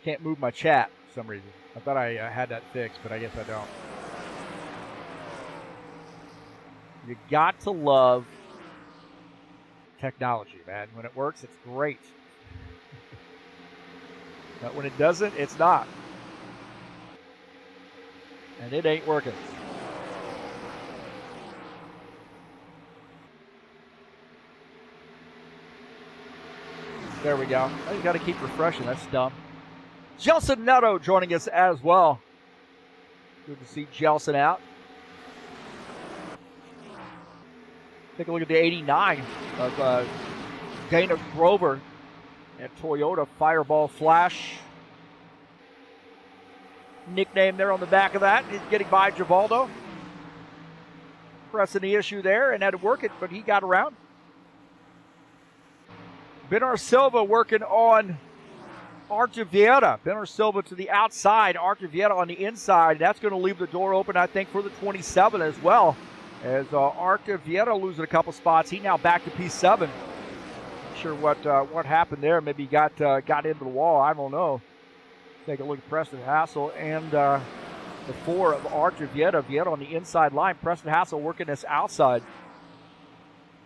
Can't move my chat for some reason. I thought I had that fixed, but I guess I don't. You got to love technology, man. When it works, it's great. But when it doesn't, it's not. And it ain't working. There we go. Oh, you got to keep refreshing. That's dumb. Gelson Neto joining us as well. Good to see Gelson out. Take a look at the 89 of Dana Grover at Toyota Fireball Flash. Nickname there on the back of that. He's getting by Givaldo. Pressing the issue there and had to work it, but he got around. Bernard Silva working on Artur Vieira. Bernard Silva to the outside, Artur Vieira on the inside. That's going to leave the door open, I think, for the 27 as well. As Artur Vieira losing a couple spots, he now back to P7. Not sure what happened there. Maybe he got into the wall. I don't know. Take a look at Preston Hassel and the 4 of Artur Vieira. Vieira on the inside line. Preston Hassel working this outside.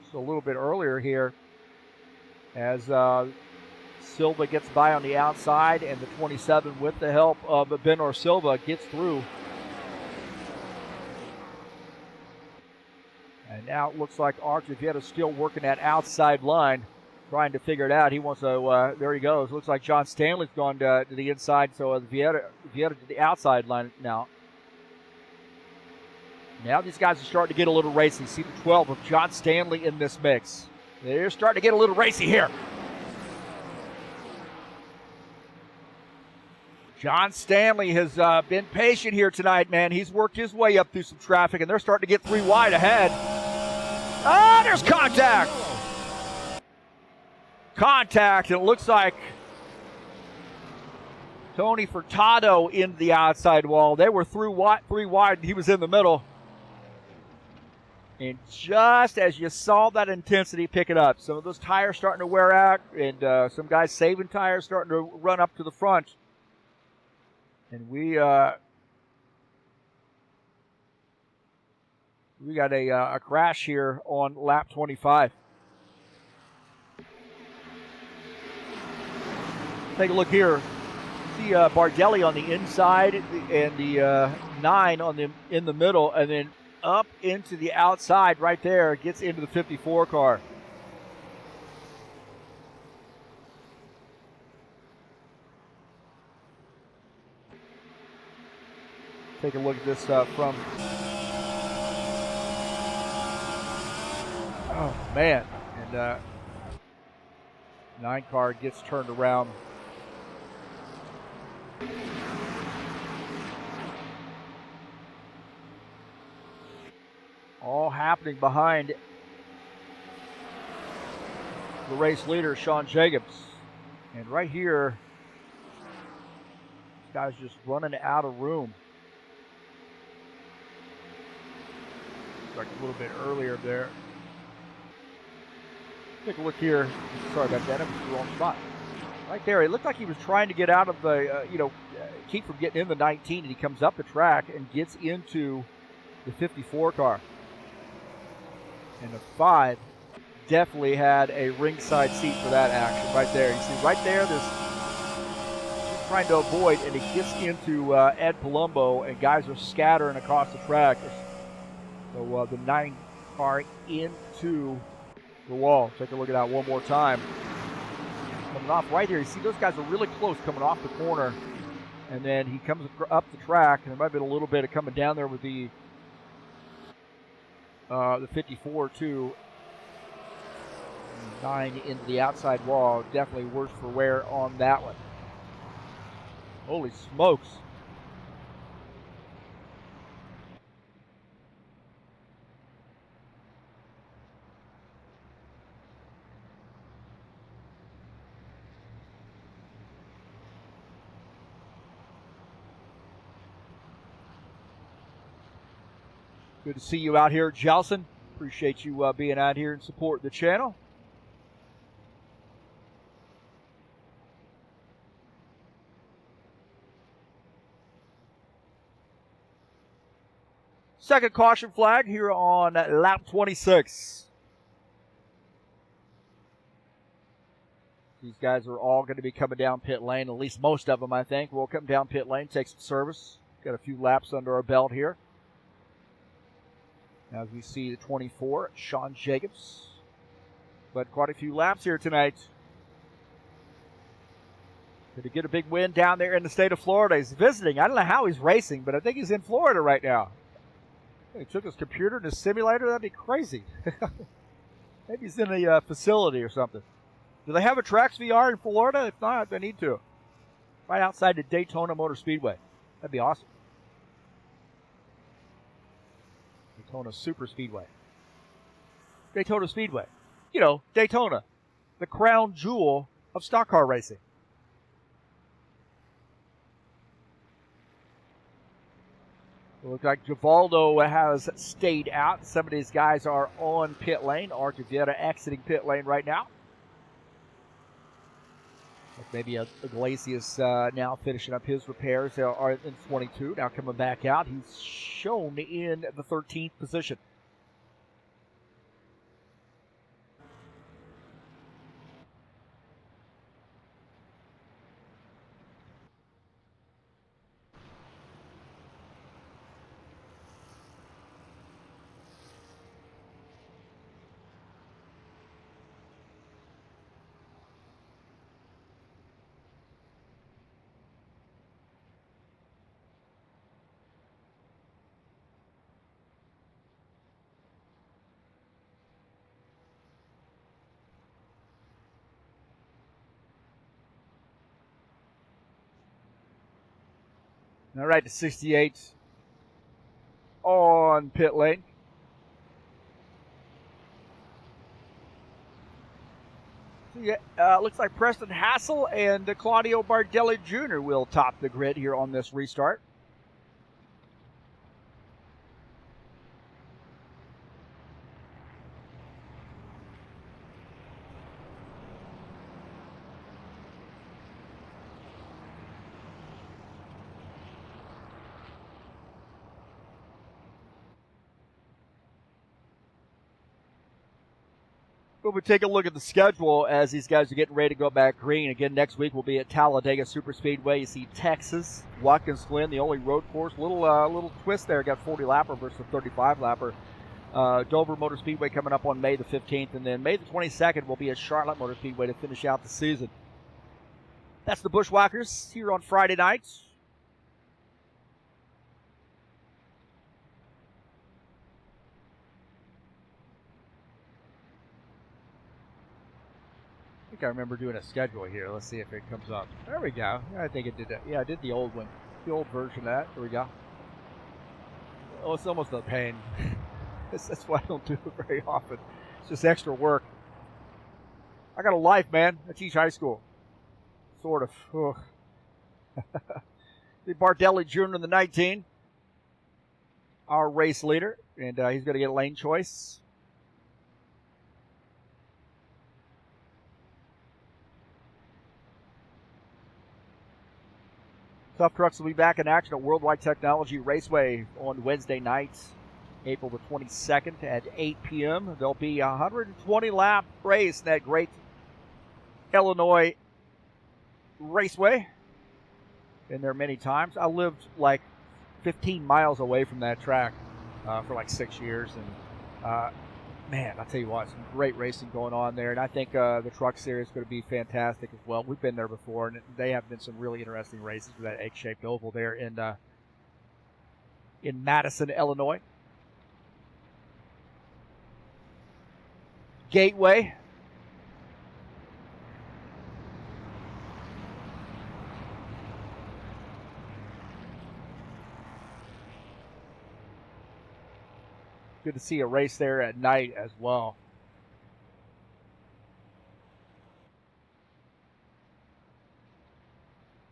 Just a little bit earlier here. As Silva gets by on the outside, and the 27 with the help of Benor Silva gets through. And now it looks like Artur Vieira still working that outside line, trying to figure it out. He wants to, there he goes. Looks like John Stanley's gone to the inside, so Vieira to the outside line now. Now these guys are starting to get a little racy. See the 12 of John Stanley in this mix. They're starting to get a little racy here. John Stanley has been patient here tonight, man. He's worked his way up through some traffic, and they're starting to get 3 wide ahead. Ah, there's contact. Contact, and it looks like Tony Furtado in the outside wall. They were 3 wide, and he was in the middle. And just as you saw that intensity pick it up, some of those tires starting to wear out, and some guys saving tires starting to run up to the front. And we got a crash here on lap 25. Take a look here. See Bardelli on the inside and the 9 in the middle, and then up into the outside right there, gets into the 54 car. Take a look at this from, oh man, and 9 car gets turned around. All happening behind the race leader, Sean Jacobs. And right here, this guy's just running out of room. Like a little bit earlier there. Take a look here. Sorry about that. I was in the wrong spot. Right there, it looked like he was trying to get out of the, keep from getting in the 19, and he comes up the track and gets into the 54 car. And the 5 definitely had a ringside seat for that action right there. You see right there, this he's trying to avoid, and he gets into Ed Palumbo, and guys are scattering across the track. So the 9 car into the wall. Take a look at that one more time. Coming off right here. You see those guys are really close coming off the corner. And then he comes up the track, and there might have been a little bit of coming down there with the 54 too. 9 into the outside wall. Definitely worse for wear on that one. Holy smokes. Good to see you out here, Jelson. Appreciate you being out here and supporting the channel. Second caution flag here on lap 26. These guys are all going to be coming down pit lane, at least most of them, I think. We'll come down pit lane, take some service. Got a few laps under our belt here. As we see the 24, Sean Jacobs. But quite a few laps here tonight. Going to get a big win down there in the state of Florida. He's visiting. I don't know how he's racing, but I think he's in Florida right now. He took his computer and his simulator. That'd be crazy. Maybe he's in a facility or something. Do they have a Trax VR in Florida? If not, they need to. Right outside the Daytona Motor Speedway. That'd be awesome. Daytona Super Speedway. Daytona Speedway. You know, Daytona. The crown jewel of stock car racing. It looks like Givaldo has stayed out. Some of these guys are on pit lane. Archivieta exiting pit lane right now. Maybe Iglesias now finishing up his repairs are in 22. Now coming back out. He's shown in the 13th position. All right, to 68 on pit lane. So yeah, looks like Preston Hassel and Claudio Bardelli Jr. will top the grid here on this restart. We'll take a look at the schedule as these guys are getting ready to go back green. Again, next week we'll be at Talladega Super Speedway. You see Texas, Watkins Glen, the only road course. Little twist there. Got 40-lapper versus 35-lapper. Dover Motor Speedway coming up on May the 15th. And then May the 22nd will be at Charlotte Motor Speedway to finish out the season. That's the Buschwackers here on Friday nights. I remember doing a schedule here. Let's see if it comes up. There we go. I think it did that. Yeah, I did the old one. The old version of that. There we go. Oh, it's almost a pain. That's why I don't do it very often. It's just extra work. I got a life, man. I teach high school. Sort of. The Bardelli Jr. in the 19. Our race leader. And he's going to get a lane choice. Tough Trucks will be back in action at Worldwide Technology Raceway on Wednesday night, April the 22nd at 8 p.m. There'll be a 120-lap race in that great Illinois raceway. Been there many times. I lived like 15 miles away from that track for like 6 years. And man, I'll tell you what, some great racing going on there. And I think the truck series is going to be fantastic as well. We've been there before, and they have been some really interesting races with that egg-shaped oval there in Madison, Illinois. Gateway. Good to see a race there at night as well.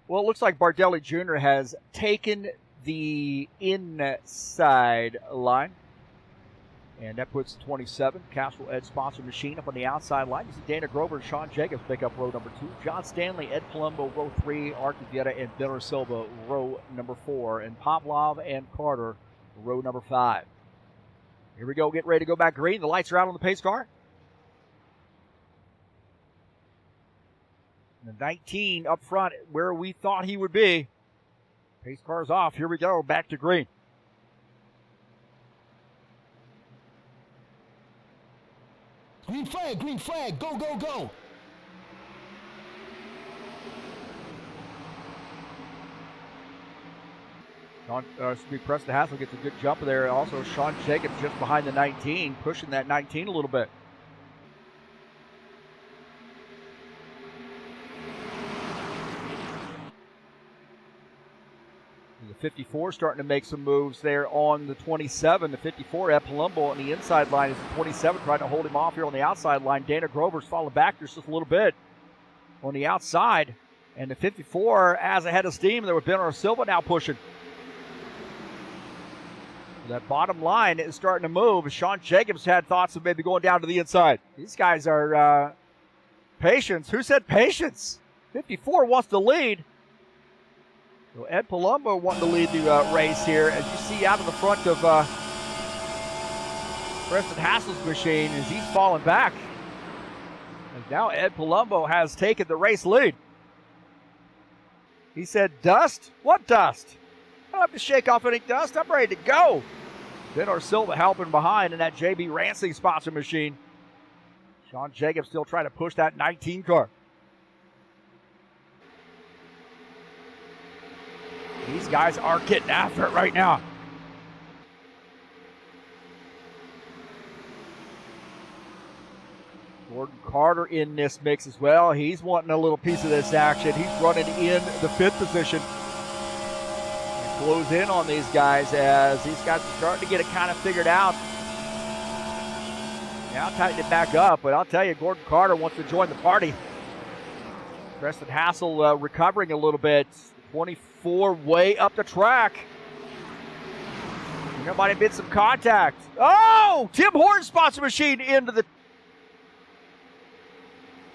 Well, it looks like Bardelli Jr. has taken the inside line. And that puts 27, Castrol Ed Sponsor Machine up on the outside line. You see Dana Grover and Sean Jacobs pick up row number 2. John Stanley, Ed Palumbo, row 3. Archivieta and Miller Silva, row number 4. And Pavlov and Carter, row number 5. Here we go, get ready to go back green. The lights are out on the pace car. The 19 up front where we thought he would be. Pace car's off. Here we go. Back to green. Green flag, go, go, go. Preston Hassel gets a good jump there. Also, Sean Jacobs just behind the 19, pushing that 19 a little bit. The 54 starting to make some moves there on the 27. The 54 at Palumbo on the inside line is the 27 trying to hold him off here on the outside line. Dana Grover's falling back just a little bit on the outside. And the 54 has a head of steam there with Bernard Silva now pushing. That bottom line is starting to move. Sean Jacobs had thoughts of maybe going down to the inside. These guys are patience. Who said patience? 54 wants to lead. So Ed Palumbo wanting to lead the race here. As you see out of the front of Preston Hassel's machine as he's falling back. And now Ed Palumbo has taken the race lead. He said, dust? What dust? I don't have to shake off any dust. I'm ready to go. Bernard Silva helping behind in that JB Rancing sponsor machine. Sean Jacobs still trying to push that 19 car. These guys are getting after it right now. Gordon Carter in this mix as well. He's wanting a little piece of this action. He's running in the 5th position. He close in on these guys as these guys are starting to get it kind of figured out. Now tighten it back up, but I'll tell you, Gordon Carter wants to join the party. Preston Hassel recovering a little bit. 24 way up the track. There might have been some contact. Oh! Tim Horton's sponsor machine into the...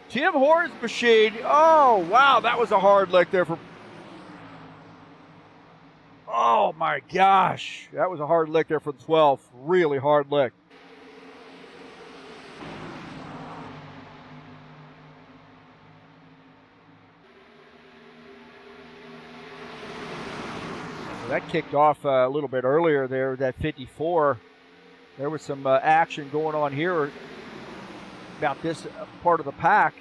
Tim Horton's machine. Oh, wow. That was a hard lick there for... Oh, my gosh. That was a hard lick there for the 12th. Really hard lick. That kicked off a little bit earlier there, that 54. There was some action going on here about this part of the pack,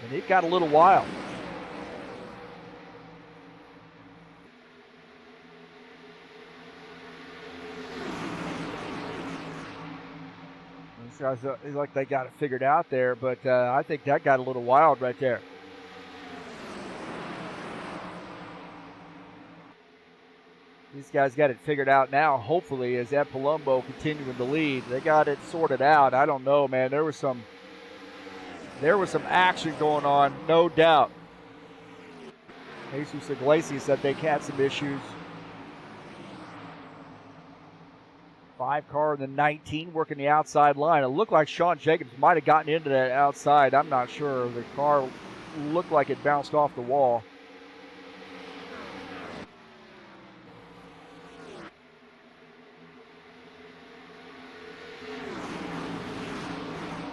and it got a little wild. These guys look like they got it figured out there, but I think that got a little wild right there. These guys got it figured out now, hopefully, as Ed Palumbo continuing to lead. They got it sorted out. I don't know, man. There was some action going on, no doubt. Jesus Iglesias said they had some issues. 5 car in the 19 working the outside line. It looked like Sean Jacobs might have gotten into that outside. I'm not sure. The car looked like it bounced off the wall.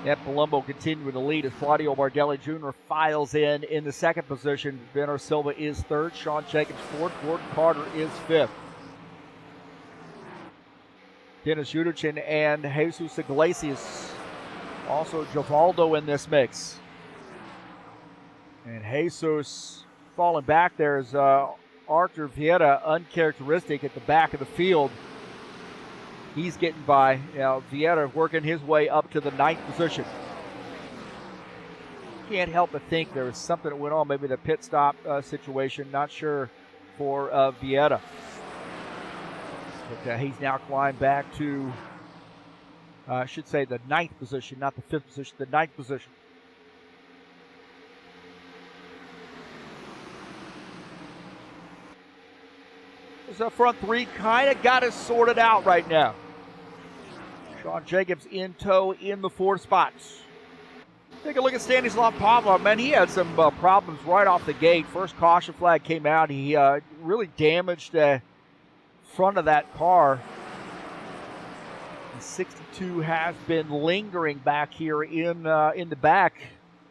Ed Palumbo continuing to lead as Claudio Bardelli Jr. files in the 2nd position. Bernard Silva is 3rd. Sean Jacobs 4th. Gordon Carter is 5th. Dennis Udichin and Jesus Iglesias. Also Givaldo in this mix. And Jesus falling back there is Arthur Vieira, uncharacteristic at the back of the field. He's getting by. Now, Vieira working his way up to the 9th position. Can't help but think there was something that went on, maybe the pit stop situation. Not sure for Vieira. But he's now climbed back to, I should say, the 9th position, not the 5th position, the 9th position. The front 3 kind of got it sorted out right now. Sean Jacobs in tow in the 4 spots. Take a look at Stanislav Pavlov. Man, he had some problems right off the gate. First caution flag came out. He really damaged the front of that car. The 62 has been lingering back here in the back.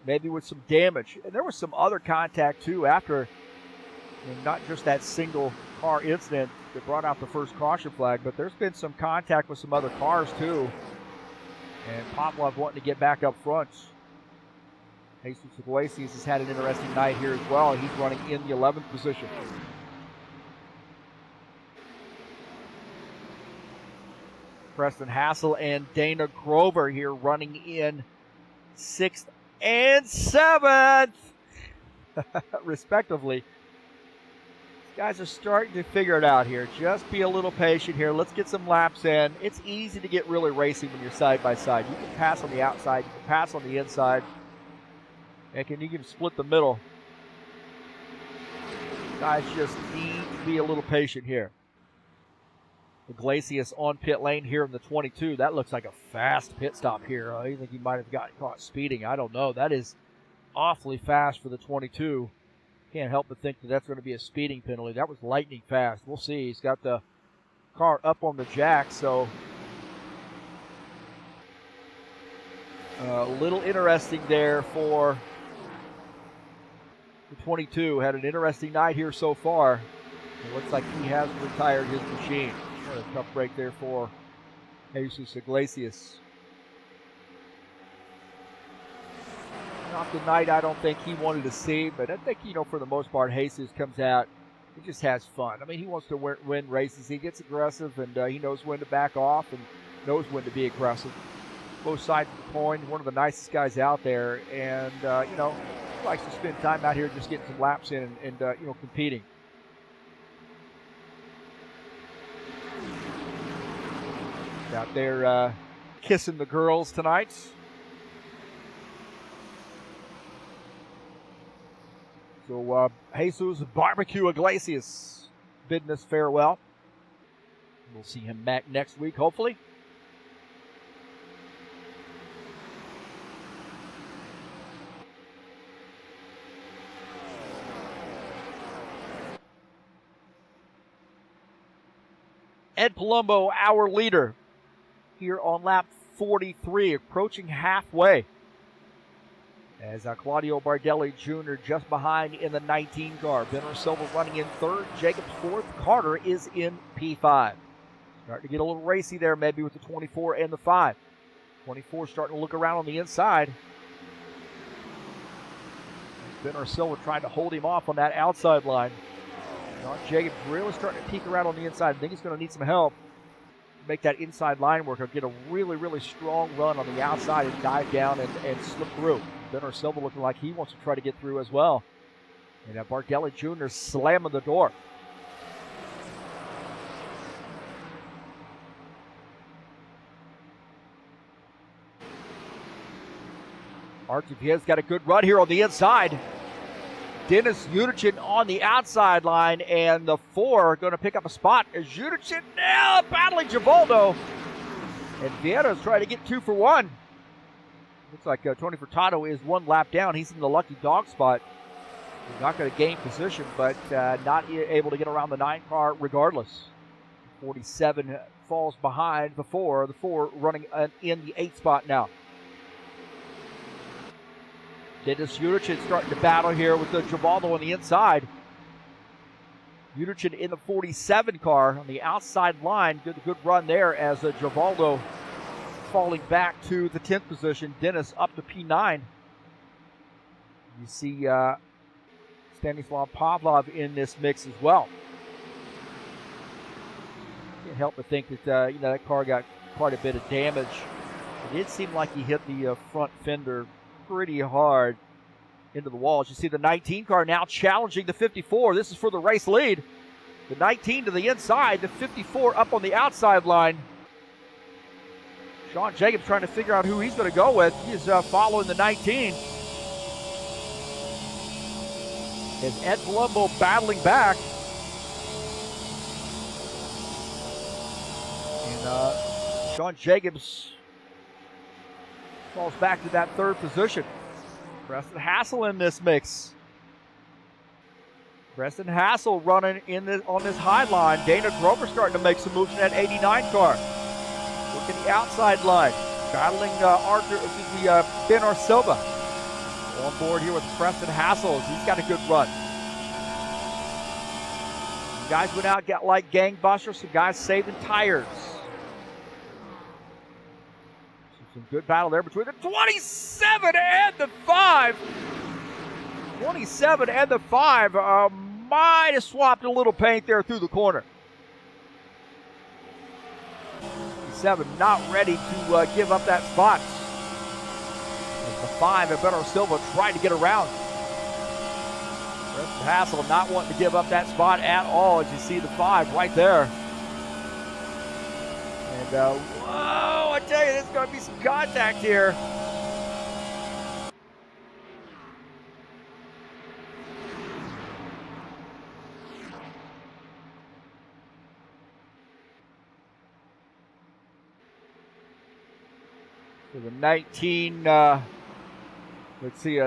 maybe with some damage. And there was some other contact too after, not just that single car incident that brought out the first caution flag, but there's been some contact with some other cars too. And Pavlov wanting to get back up front. Jesus Iglesias has had an interesting night here as well. He's running in the 11th position. Preston Hassel and Dana Grover here running in 6th and 7th, respectively. These guys are starting to figure it out here. Just be a little patient here. Let's get some laps in. It's easy to get really racing when you're side by side. You can pass on the outside, you can pass on the inside, and you can split the middle. Guys just need to be a little patient here. Iglesias on pit lane here in the 22. That looks like a fast pit stop here. I think he might have gotten caught speeding. I don't know. That is awfully fast for the 22. Can't help but think that that's going to be a speeding penalty. That was lightning fast. We'll see. He's got the car up on the jack, so a little interesting there for the 22. Had an interesting night here so far. It looks like he has retired his machine. What a tough break there for Jesus Iglesias. Not the night I don't think he wanted to see, but I think, for the most part, Jesus comes out, he just has fun. I mean, he wants to win races. He gets aggressive, and he knows when to back off and knows when to be aggressive. Both sides of the coin, one of the nicest guys out there, and, he likes to spend time out here just getting some laps in and competing. Out there kissing the girls tonight. So Jesus Barbecue Iglesias bidding us farewell. We'll see him back next week, hopefully. Ed Palumbo, our leader, here on lap 43, approaching halfway. As Claudio Bardelli Jr. just behind in the 19 car. Benner Silva running in 3rd, Jacobs 4th, Carter is in P5. Starting to get a little racy there maybe with the 24 and the 5. 24 starting to look around on the inside. Benner Silva trying to hold him off on that outside line. Jacobs really starting to peek around on the inside. I think he's going to need some help. Make that inside line work or get a really, really strong run on the outside and dive down and slip through. Benner Silva looking like he wants to try to get through as well. And Bardelli Jr. slamming the door. RTP's got a good run here on the inside. Dennis Yudichin on the outside line, and the 4 going to pick up a spot as Yudichin now battling Givaldo. And Vieira's trying to get 2 for 1. Looks like Tony Furtado is 1 lap down. He's in the lucky dog spot. He's not going to gain position, but not able to get around the 9 car regardless. 47 falls behind the 4. The 4 running in the 8 spot now. Dennis Yudichin starting to battle here with the Givaldo on the inside. Yudichin in the 47 car on the outside line. Good run there as Givaldo falling back to the 10th position. Dennis up to P9. You see Stanislav Pavlov in this mix as well. Can't help but think that that car got quite a bit of damage. It did seem like he hit the front fender pretty hard into the wall. As you see the 19 car now challenging the 54. This is for the race lead. The 19 to the inside, the 54 up on the outside line. Sean Jacobs trying to figure out who he's going to go with. He is following the 19. As Ed Palumbo battling back. And Sean Jacobs falls back to that 3rd position. Preston Hassel in this mix. Preston Hassel running on this high line. Dana Grover starting to make some moves in that 89 car. Look at the outside line. Battling Benner Silva. On board here with Preston Hassel. He's got a good run. Some guys went out, got like gangbusters. Some guys saving tires. Some good battle there between the 27 and the 5. 27 and the 5 might have swapped a little paint there through the corner. 27 not ready to give up that spot. As the 5 and Beto Silva tried to get around. Preston Hassel not wanting to give up that spot at all, as you see the 5 right there. And whoa, I tell you, there's going to be some contact here. So the 19, let's see,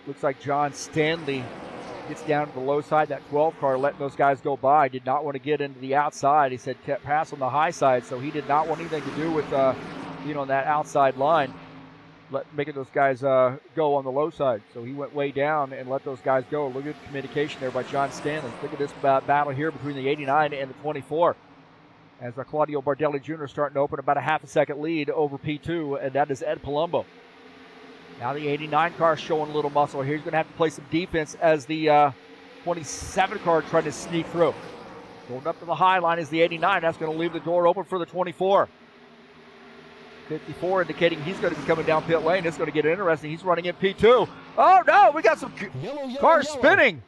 looks like John Stanley gets down to the low side. That 12 car letting those guys go by. Did not want to get into the outside. He said kept pass on the high side, so he did not want anything to do with being on that outside line, making those guys go on the low side. So he went way down and let those guys go. Look at the communication there by John Stanley. Look at this battle here between the 89 and the 24. As Claudio Bardelli Jr. starting to open about a half a second lead over P2, and that is Ed Palumbo. Now the 89 car showing a little muscle here. He's going to have to play some defense as the 27 car trying to sneak through. Going up to the high line is the 89. That's going to leave the door open for the 24. 54 indicating he's going to be coming down pit lane. It's going to get interesting. He's running in P2. Oh, no, we got some cars spinning.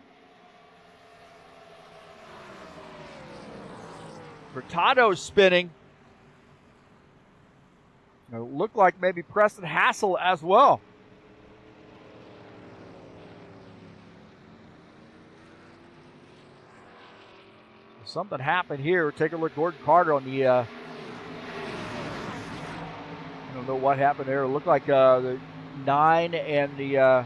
Furtado's spinning. It looked like maybe Preston Hassel as well. Something happened here. Take a look at Gordon Carter on the, I don't know what happened there. It looked like the 9 and the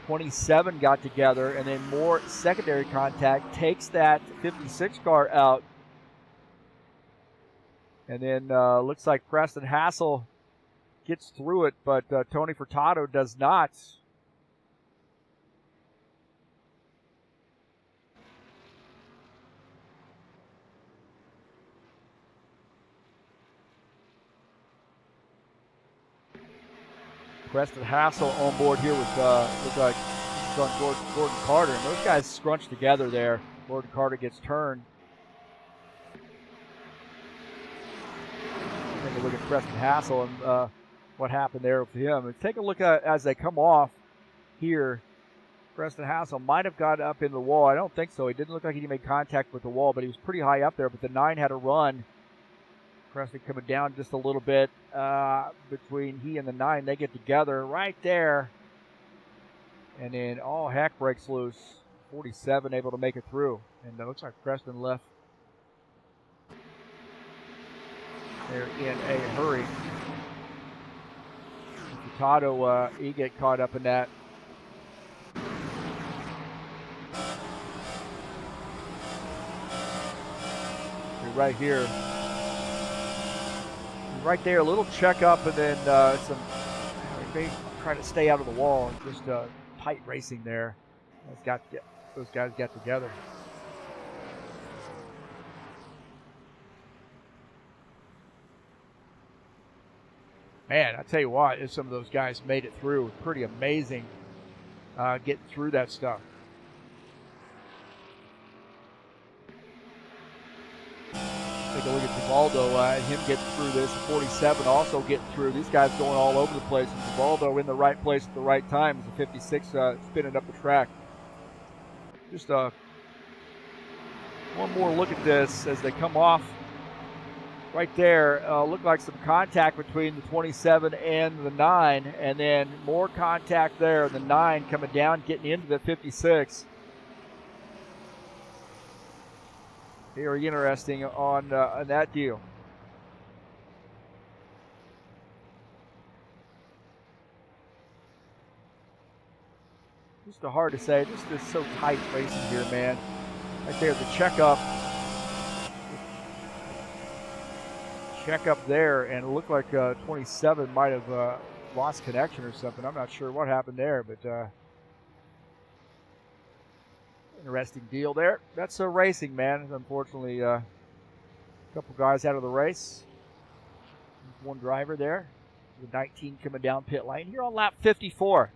27 got together, and then more secondary contact takes that 56 car out. And then looks like Preston Hassel gets through it, but Tony Furtado does not. Preston Hassel on board here with looks like he's on Gordon Carter, and those guys scrunch together there. Gordon Carter gets turned. Take a look at Preston Hassel and what happened there with him. And take a look at as they come off here. Preston Hassel might have got up in the wall. I don't think so. He didn't look like he made contact with the wall, but he was pretty high up there. But the 9 had a run. Preston coming down just a little bit between he and the 9. They get together right there. And then all heck breaks loose. 47 able to make it through. And it looks like Preston left. They're in a hurry. Furtado, he get caught up in that. Right here. Right there, a little check up, and then they try to stay out of the wall. Just tight racing there. Those guys got together. Man, I tell you what, if some of those guys made it through, pretty amazing getting through that stuff. Take a look at Givaldo and him getting through this. 47 also getting through. These guys going all over the place. And Givaldo in the right place at the right time. The 56 spinning up the track. Just one more look at this as they come off. Right there, looked like some contact between the 27 and the 9, and then more contact there. The 9 coming down, getting into the 56. Very interesting on that deal. Just hard to say. Just is so tight racing here, man. Right there, the checkup. Check up there, and it looked like 27 might have lost connection or something. I'm not sure what happened there, but interesting deal there. That's a racing, man. Unfortunately, a couple guys out of the race. One driver there. The 19 coming down pit lane here on lap 54.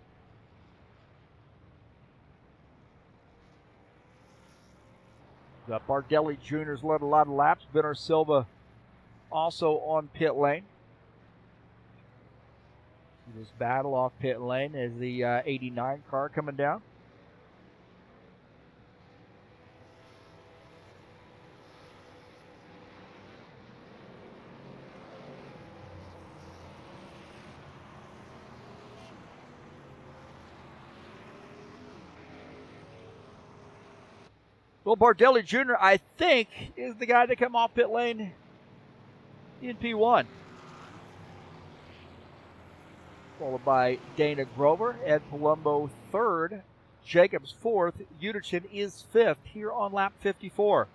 The Bardelli Jr.'s led a lot of laps. Benner Silva also on pit lane. This battle off pit lane is the 89 car coming down. Well, Bardelli Jr., I think, is the guy to come off pit lane in P1. Followed by Dana Grover, Ed Palumbo third, Jacobs fourth, Utichin is fifth here on lap 54.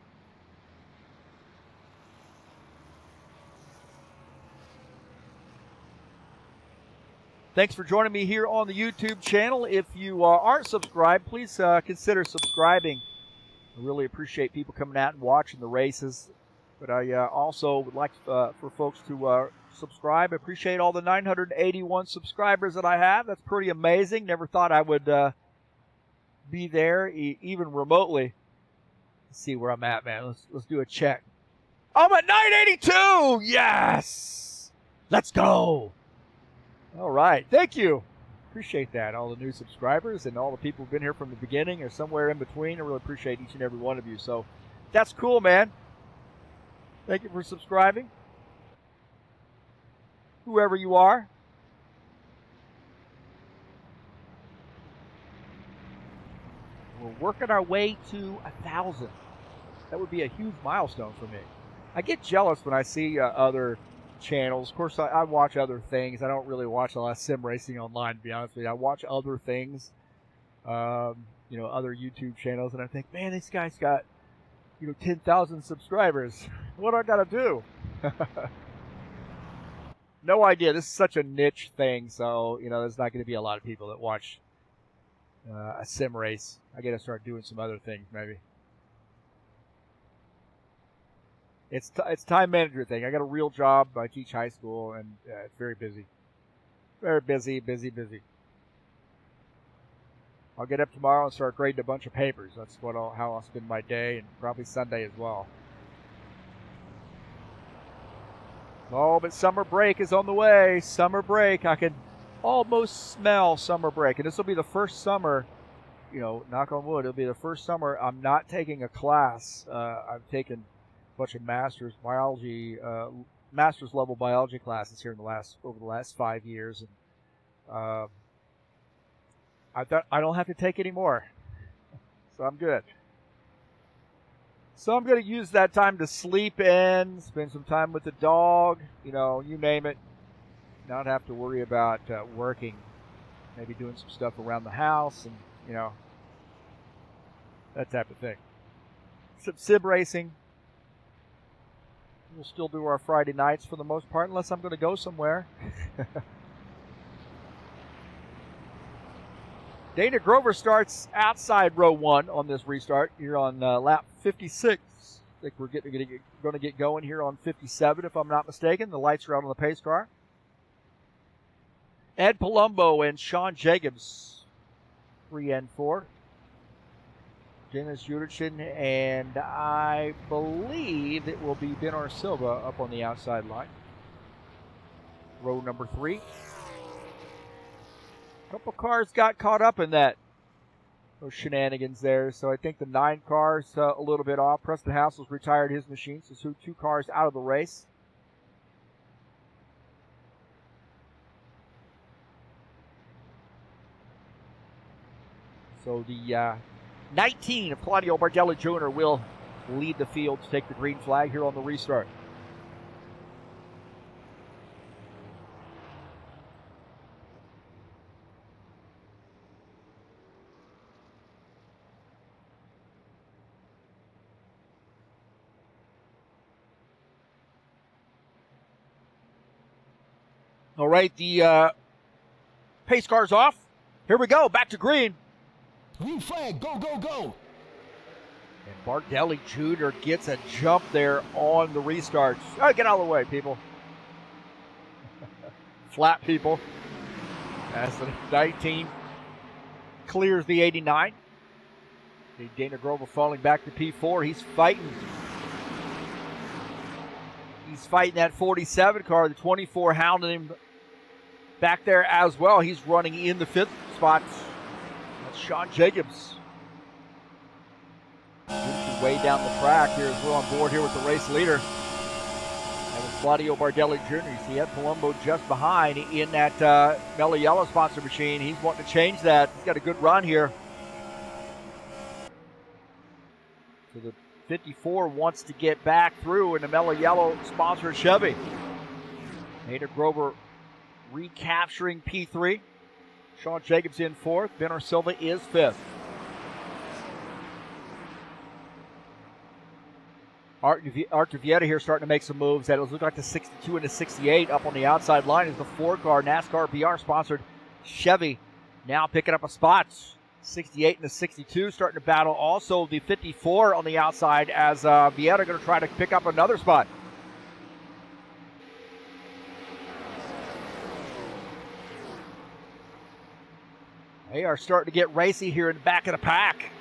Thanks for joining me here on the YouTube channel. If you aren't subscribed, please consider subscribing. I really appreciate people coming out and watching the races. But I also would like for folks to subscribe. I appreciate all the 981 subscribers that I have. That's pretty amazing. Never thought I would be there, even remotely. Let's see where I'm at, man. Let's do a check. I'm at 982! Yes! Let's go! All right. Thank you. Appreciate that. All the new subscribers and all the people who've been here from the beginning or somewhere in between. I really appreciate each and every one of you. So that's cool, man. Thank you for subscribing. Whoever you are. We're working our way to 1,000. That would be a huge milestone for me. I get jealous when I see other channels. Of course, I watch other things. I don't really watch a lot of sim racing online, to be honest with you. I watch other things, other YouTube channels, and I think, man, this guy's got, 10,000 subscribers. What do I got to do? No idea. This is such a niche thing, so, there's not going to be a lot of people that watch a sim race. I got to start doing some other things, maybe. It's time management thing. I got a real job. I teach high school, and it's very busy. Very busy. I'll get up tomorrow and start grading a bunch of papers. That's how I'll spend my day, and probably Sunday as well. Oh, but summer break is on the way. Summer break. I can almost smell summer break. And this will be the first summer, knock on wood, it'll be the first summer I'm not taking a class. I've taken a bunch of master's level biology classes here over the last 5 years, and I thought I don't have to take any more, so I'm good. So I'm going to use that time to sleep in, spend some time with the dog, you name it. Not have to worry about working, maybe doing some stuff around the house, and that type of thing. Some sim racing. We'll still do our Friday nights for the most part, unless I'm going to go somewhere. Dana Grover starts outside row 1 on this restart here on lap 56. I think we're going to get going here on 57, if I'm not mistaken. The lights are out on the pace car. Ed Palumbo and Sean Jacobs, 3 and 4. Dennis Utichin, and I believe it will be Benner Silva up on the outside line. Row number 3. A couple cars got caught up in those shenanigans there, so I think the 9 car's a little bit off. Preston Hassel's retired his machine, so 2 cars out of the race. So the 19 of Claudio Bardelli Jr. will lead the field to take the green flag here on the restart. All right, the Pace car's off. Here we go, back to green. Green flag, go, go, go. And Bardelli Jr. gets a jump there on the restarts. Oh, get out of the way, people. Flat people. As the 19 clears the 89. Dana Grover falling back to P4. He's fighting. He's fighting that 47 car. The 24 hounding him back there as well. He's running in the 5th spot. That's Sean Jacobs. Way down the track here as we're on board here with the race leader. That was Claudio Bardelli Jr. You see Ed Palumbo just behind in that Mellow Yellow sponsor machine. He's wanting to change that. He's got a good run here. So the 54 wants to get back through in the Mellow Yellow sponsored Chevy. Dana Grover recapturing P3. Sean Jacobs in 4th. Benner Silva is 5th. Art Vieta here starting to make some moves. That look like the 62 and the 68 up on the outside line is the 4-car NASCAR PR-sponsored Chevy now picking up a spot. 68 and the 62 starting to battle. Also the 54 on the outside as Vieta going to try to pick up another spot. They are starting to get racy here in the back of the pack.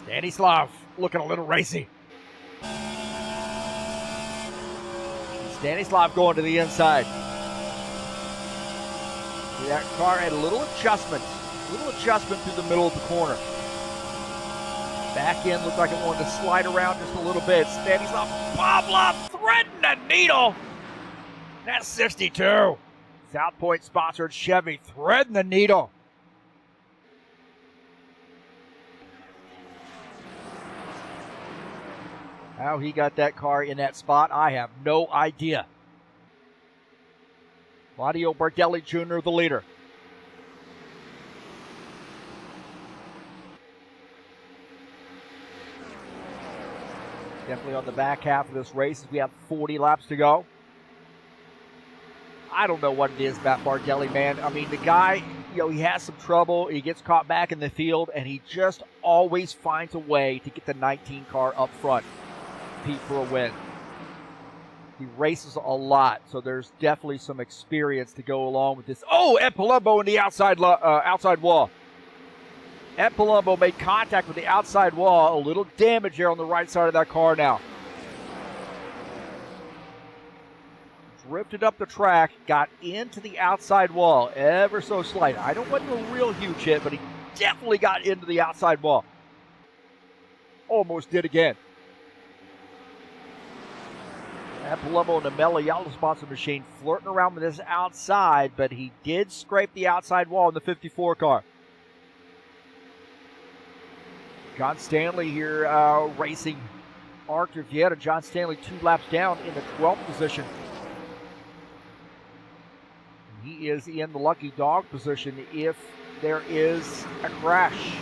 Stanislav looking a little racy. Stanislav going to the inside. That car had a little adjustment through the middle of the corner. Back end looked like it wanted to slide around just a little bit. Stanislav Pavlov threading the needle. That's 62. South Point sponsored Chevy threading the needle. How he got that car in that spot, I have no idea. Claudio Bardelli Jr., the leader. Definitely on the back half of this race as we have 40 laps to go. I don't know what it is about Bardelli, man. I mean, the guy, he has some trouble. He gets caught back in the field, and he just always finds a way to get the 19 car up front. Compete for a win. He races a lot, so there's definitely some experience to go along with this. Oh, Ed Palumbo in the outside wall. Ed Palumbo made contact with the outside wall. A little damage there on the right side of that car now. Drifted up the track, got into the outside wall, ever so slight. I don't want a real huge hit, but he definitely got into the outside wall. Almost did again. Palumbo in the Mellow Yellow sponsor machine flirting around with this outside, but he did scrape the outside wall in the 54 car. John Stanley here racing Arthur Vieta. John Stanley 2 laps down in the 12th position. He is in the lucky dog position if there is a crash.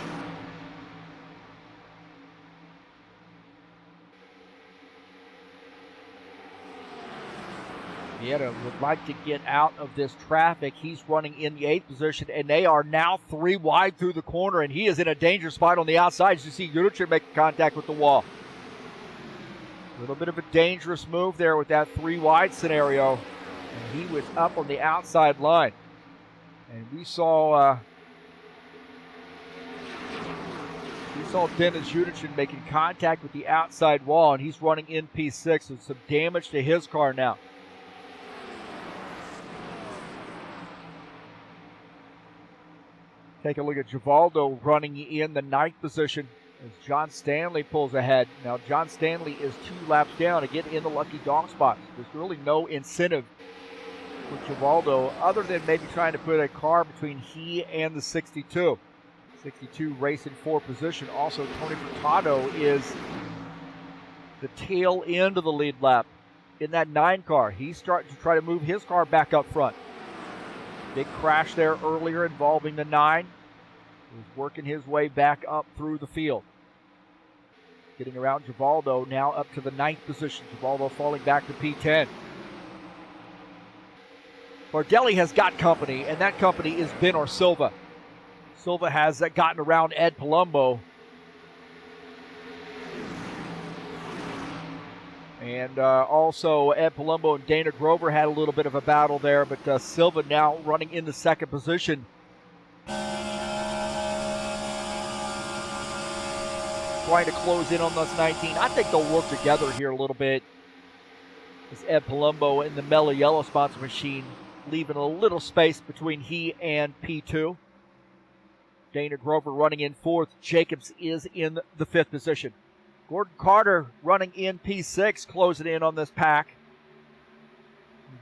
Vieta would like to get out of this traffic. He's running in the 8th position, and they are now 3 wide through the corner, and he is in a danger spot on the outside. As you see Juricic making contact with the wall. A little bit of a dangerous move there with that 3 wide scenario, and he was up on the outside line. And we saw Dennis Juricic making contact with the outside wall, and he's running in P6 with some damage to his car now. Take a look at Givaldo running in the 9th position as John Stanley pulls ahead. Now, John Stanley is 2 laps down to get in the lucky dog spot. There's really no incentive for Givaldo other than maybe trying to put a car between he and the 62. 62 racing 4th position. Also, Tony Furtado is the tail end of the lead lap in that 9 car. He's starting to try to move his car back up front. Big crash there earlier involving the 9. He's working his way back up through the field. Getting around Givaldo now up to the 9th position. Givaldo falling back to P10. Bardelli has got company, and that company is Ben or Silva. Silva has gotten around Ed Palumbo. And also Ed Palumbo and Dana Grover had a little bit of a battle there, but Silva now running in the second position. Trying to close in on those 19. I think they'll work together here a little bit. As Ed Palumbo in the mellow yellow sponsor machine, leaving a little space between he and P2. Dana Grover running in fourth. Jacobs is in the fifth position. Gordon Carter running in P6, closing in on this pack.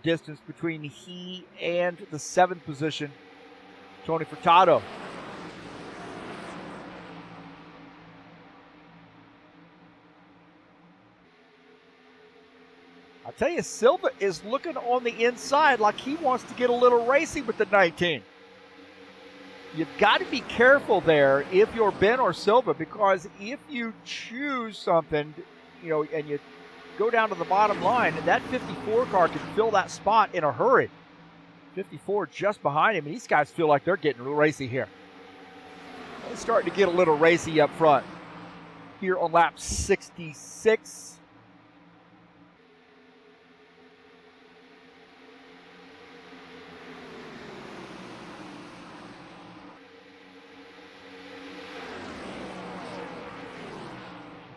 Distance between he and the seventh position. Tony Furtado. I'll tell you, Silva is looking on the inside like he wants to get a little racy with the 19. You've got to be careful there if you're Ben or Silva, because if you choose something, and you go down to the bottom line, that 54 car can fill that spot in a hurry. 54 just behind him, and these guys feel like they're getting real racy here. They're starting to get a little racy up front here on lap 66.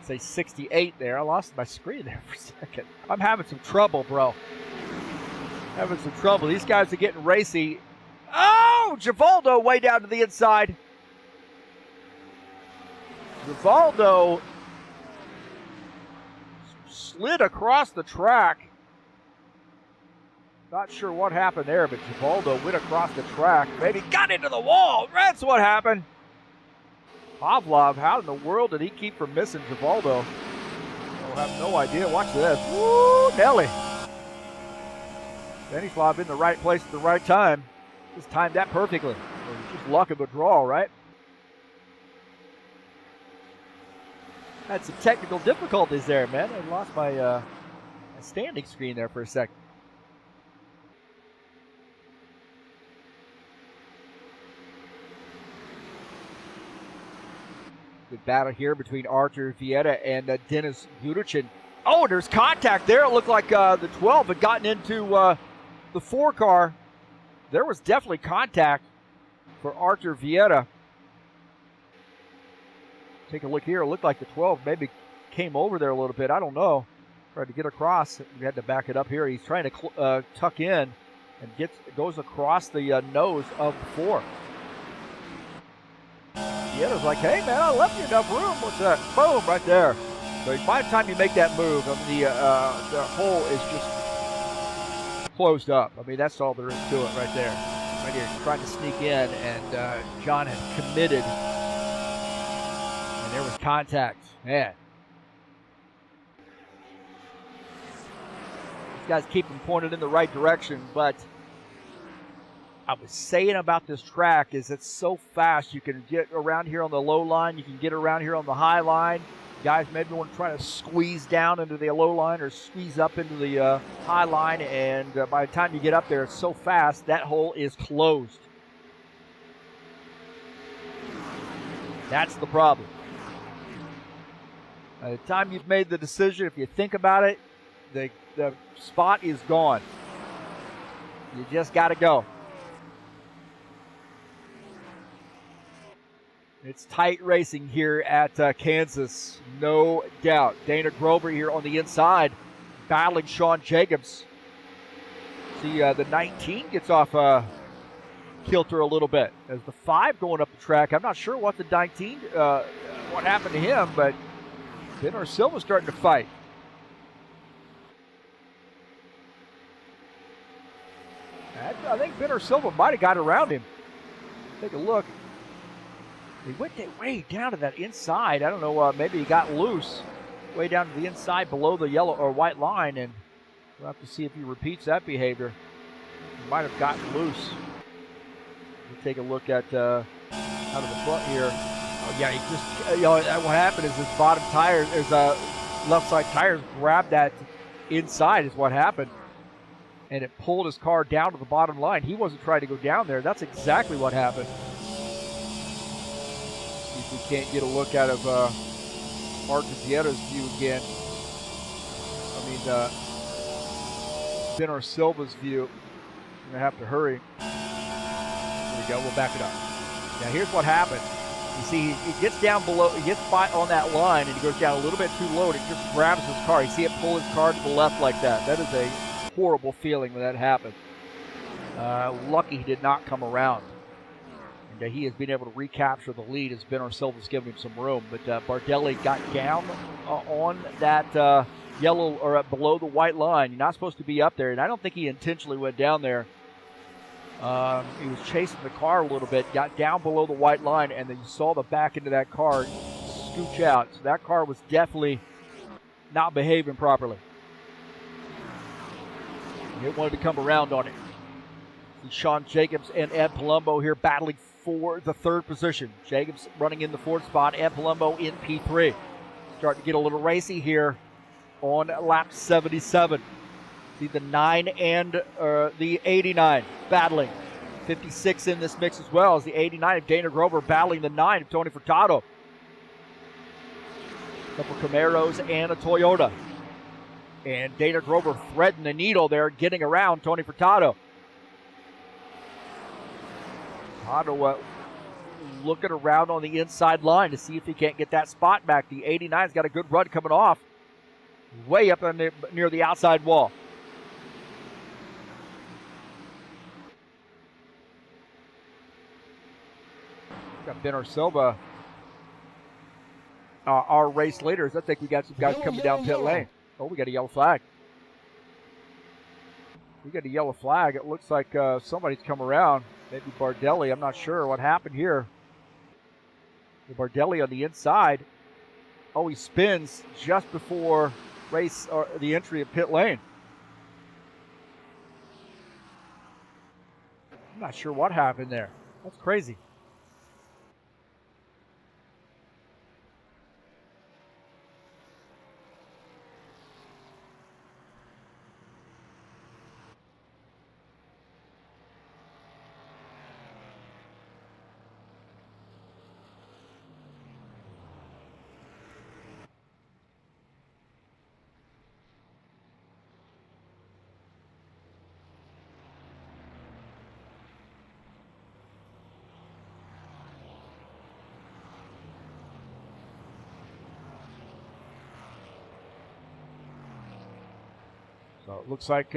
Say 68 there. I lost my screen there for a second. I'm having some trouble, bro. Having some trouble. These guys are getting racy. Oh, Givaldo way down to the inside. Givaldo slid across the track. Not sure what happened there, but Givaldo went across the track. Maybe got into the wall. That's what happened. Pavlov, how in the world did he keep from missing Givaldo? I have no idea. Watch this. Woo, Nelly. Stanislav in the right place at the right time. Just timed that perfectly. Just luck of the draw, right? Had some technical difficulties there, man. I lost my standing screen there for a second. Good battle here between Artur Vieta and Denis Gudichin. Oh, there's contact there. It looked like the 12 had gotten into the 4 car. There was definitely contact for Artur Vieta. Take a look here. It looked like the 12 maybe came over there a little bit. I don't know. Tried to get across. We had to back it up here. He's trying to tuck in and goes across the nose of the 4. Vieta's like, hey, man, I left you enough room. What's that? Boom, right there. So by the time you make that move, the hole is just closed up. I mean, that's all there is to it right there. Right here, trying to sneak in, and John had committed. And there was contact. Man. These guys keep them pointed in the right direction, but I was saying about this track is it's so fast. You can get around here on the low line. You can get around here on the high line. Guys maybe want to try to squeeze down into the low line or squeeze up into the high line. And by the time you get up there, it's so fast, that hole is closed. That's the problem. By the time you've made the decision, if you think about it, the spot is gone. You just got to go. It's tight racing here at Kansas, no doubt. Dana Grover here on the inside, battling Sean Jacobs. See, the 19 gets off kilter a little bit. As the 5 going up the track, I'm not sure what the 19, what happened to him, but Ben or Silva's starting to fight. I think Ben or Silva might have got around him. Take a look. He went way down to that inside. I don't know, maybe he got loose way down to the inside below the yellow or white line, and we'll have to see if he repeats that behavior. He might have gotten loose. We'll take a look at out of the front here. Oh, yeah, he just, what happened is his bottom tires, his left side tires grabbed that inside is what happened. and it pulled his car down to the bottom line. He wasn't trying to go down there. That's exactly what happened. See if we can't get a look out of Martin Vieta's view again. I mean, Ben Silva's view. I'm going to have to hurry. There we go. We'll back it up. Now, here's what happened. You see, he gets down below, he gets by on that line, and he goes down a little bit too low, and it just grabs his car. You see it pull his car to the left like that. That is a horrible feeling when that happens. Lucky he did not come around. And he has been able to recapture the lead as Ben Silva's giving him some room. But Bardelli got down on that yellow, or below the white line. You're not supposed to be up there, and I don't think he intentionally went down there. He was chasing the car a little bit, got down below the white line, and then you saw the back end of that car scooch out. So that car was definitely not behaving properly. It wanted to come around on it. See Sean Jacobs and Ed Palumbo here battling for the third position. Jacobs running in the fourth spot, Ed Palumbo in P3. Starting to get a little racy here on lap 77. See the 9 and the 89 battling. 56 in this mix as well as the 89 of Dana Grover battling the 9 of Tony Furtado. A couple Camaros and a Toyota. And Dana Grover threading the needle there, getting around Tony Furtado. Furtado looking around on the inside line to see if he can't get that spot back. The 89's got a good run coming off. Way up near the outside wall. Got Ben Silva, our race leaders. I think we got some guys coming down pit lane. Oh, we got a yellow flag. We got a yellow flag. It looks like somebody's come around. Maybe Bardelli. I'm not sure what happened here. Bardelli on the inside. Oh, he spins just before race or the entry of pit lane. I'm not sure what happened there. That's crazy. So it looks like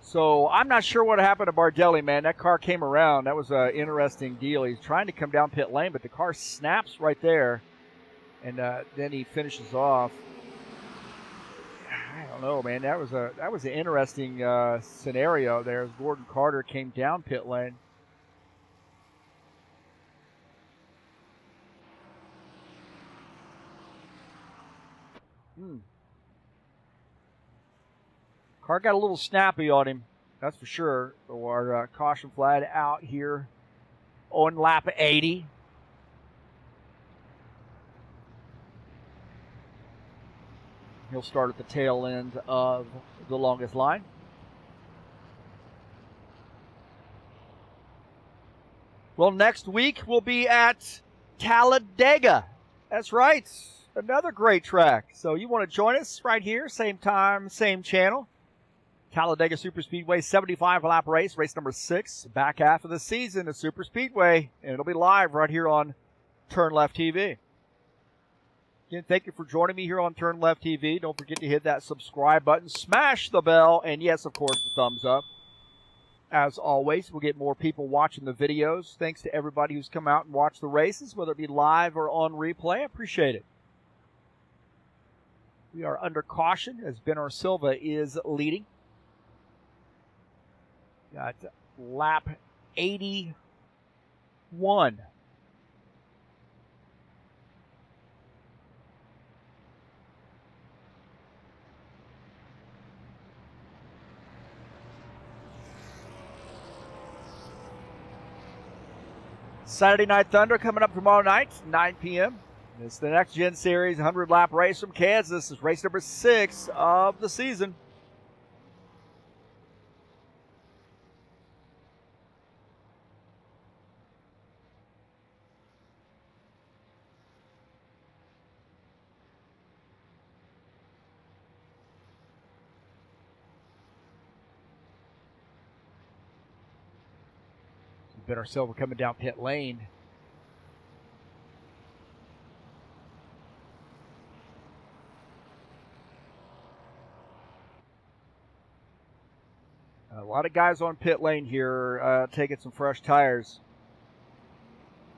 so I'm not sure what happened to Bardelli, man. That car came around. That was an interesting deal. He's trying to come down pit lane, but the car snaps right there, and then he finishes off. I don't know, man. That was an interesting scenario there as Gordon Carter came down pit lane. Car got a little snappy on him, that's for sure. So our caution flag out here on lap 80. He'll start at the tail end of the longest line. Well, next week we'll be at Talladega. That's right. Another great track. So you want to join us right here, same time, same channel. Talladega Super Speedway 75 lap race number 6, back half of the season of Super Speedway, and it'll be live right here on TurnLeftTV. Again, thank you for joining me here on TurnLeftTV. Don't forget to hit that subscribe button, smash the bell, and yes, of course, the thumbs up. As always, we'll get more people watching the videos. Thanks to everybody who's come out and watched the races, whether it be live or on replay. I appreciate it. We are under caution as Ben Silva is leading. Got lap 81. Saturday Night Thunder coming up tomorrow night, 9 p.m. It's the Next Gen Series 100-lap race from Kansas. It's race number 6 of the season. Ben Silva coming down pit lane. A lot of guys on pit lane here taking some fresh tires.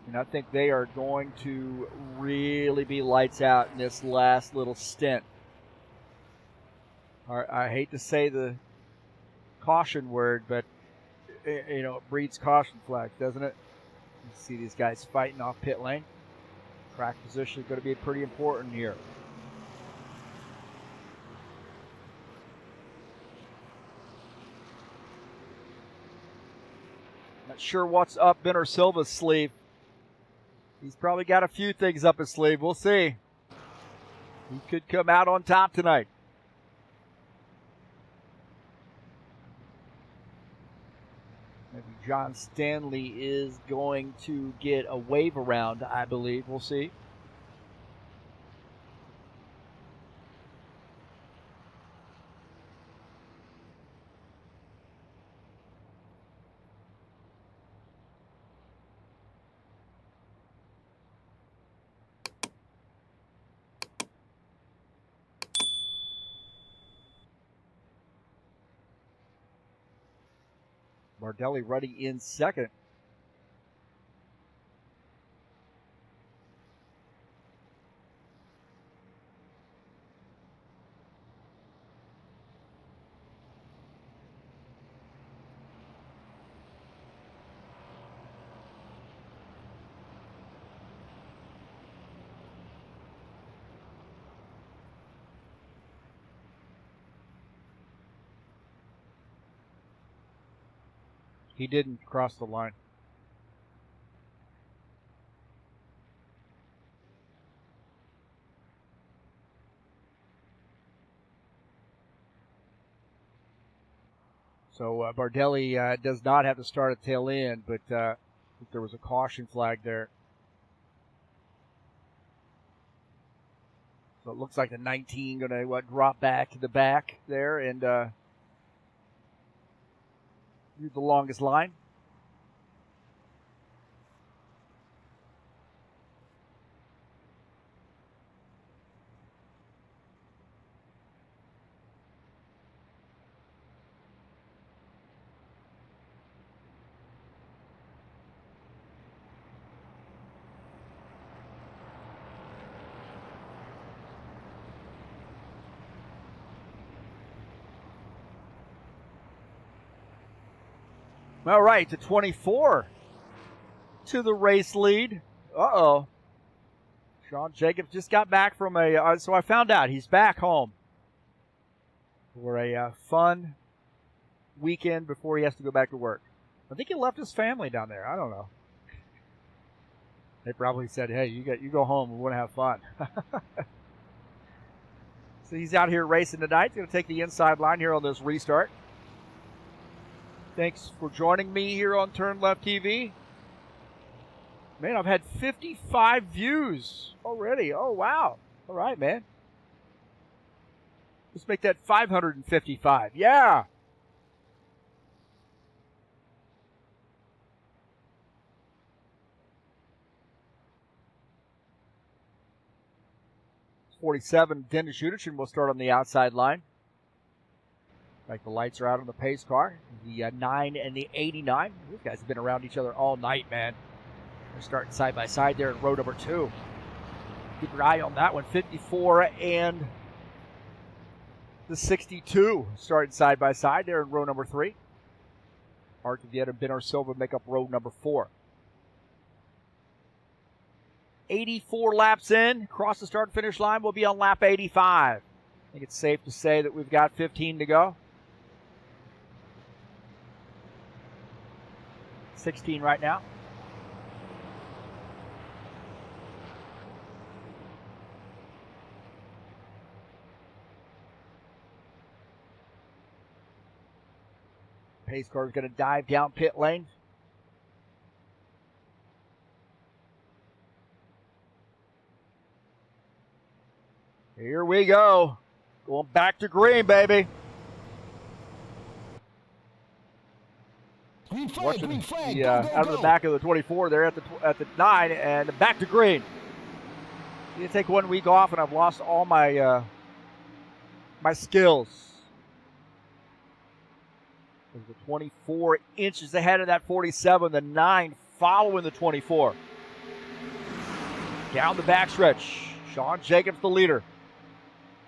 And I think they are going to really be lights out in this last little stint. I hate to say the caution word, but you know, it breeds caution flags, doesn't it? You see these guys fighting off pit lane. Track position is going to be pretty important here. Not sure what's up Ben Silva's sleeve. He's probably got a few things up his sleeve. We'll see. He could come out on top tonight. Maybe John Stanley is going to get a wave around, I believe. We'll see. Bardelli running in second. He didn't cross the line. So Bardelli does not have to start at tail end, but I think there was a caution flag there. So it looks like the 19 going to drop back to the back there and use the longest line. All right, to 24 to the race lead. Uh-oh. Sean Jacobs just got back from so I found out he's back home for a fun weekend before he has to go back to work. I think he left his family down there. I don't know. They probably said, hey, you go home. We want to have fun. So he's out here racing tonight. He's going to take the inside line here on this restart. Thanks for joining me here on TurnLeftTV. Man, I've had 55 views already. Oh, wow. All right, man. Let's make that 555. Yeah. .47 Dennis Udichin will start on the outside line. Like the lights are out on the pace car. The 9 and the 89. These guys have been around each other all night, man. They're starting side by side there in row number 2. Keep your eye on that one. 54 and the 62 starting side by side there in row number 3. Art Vieta and Ben Silva make up row number 4. 84 laps in. Across the start and finish line, we'll be on lap 85. I think it's safe to say that we've got 15 to go. 16 right now. Pace car is going to dive down pit lane. Here we go. Going back to green, baby. Green flag, Watching green flag. the, Go, go, out of the go. back of the 24 there at the 9 and back to green. You take 1 week off and I've lost all my my skills. The 24 inches ahead of that 47, the 9 following the 24. Down the backstretch, Sean Jacobs the leader.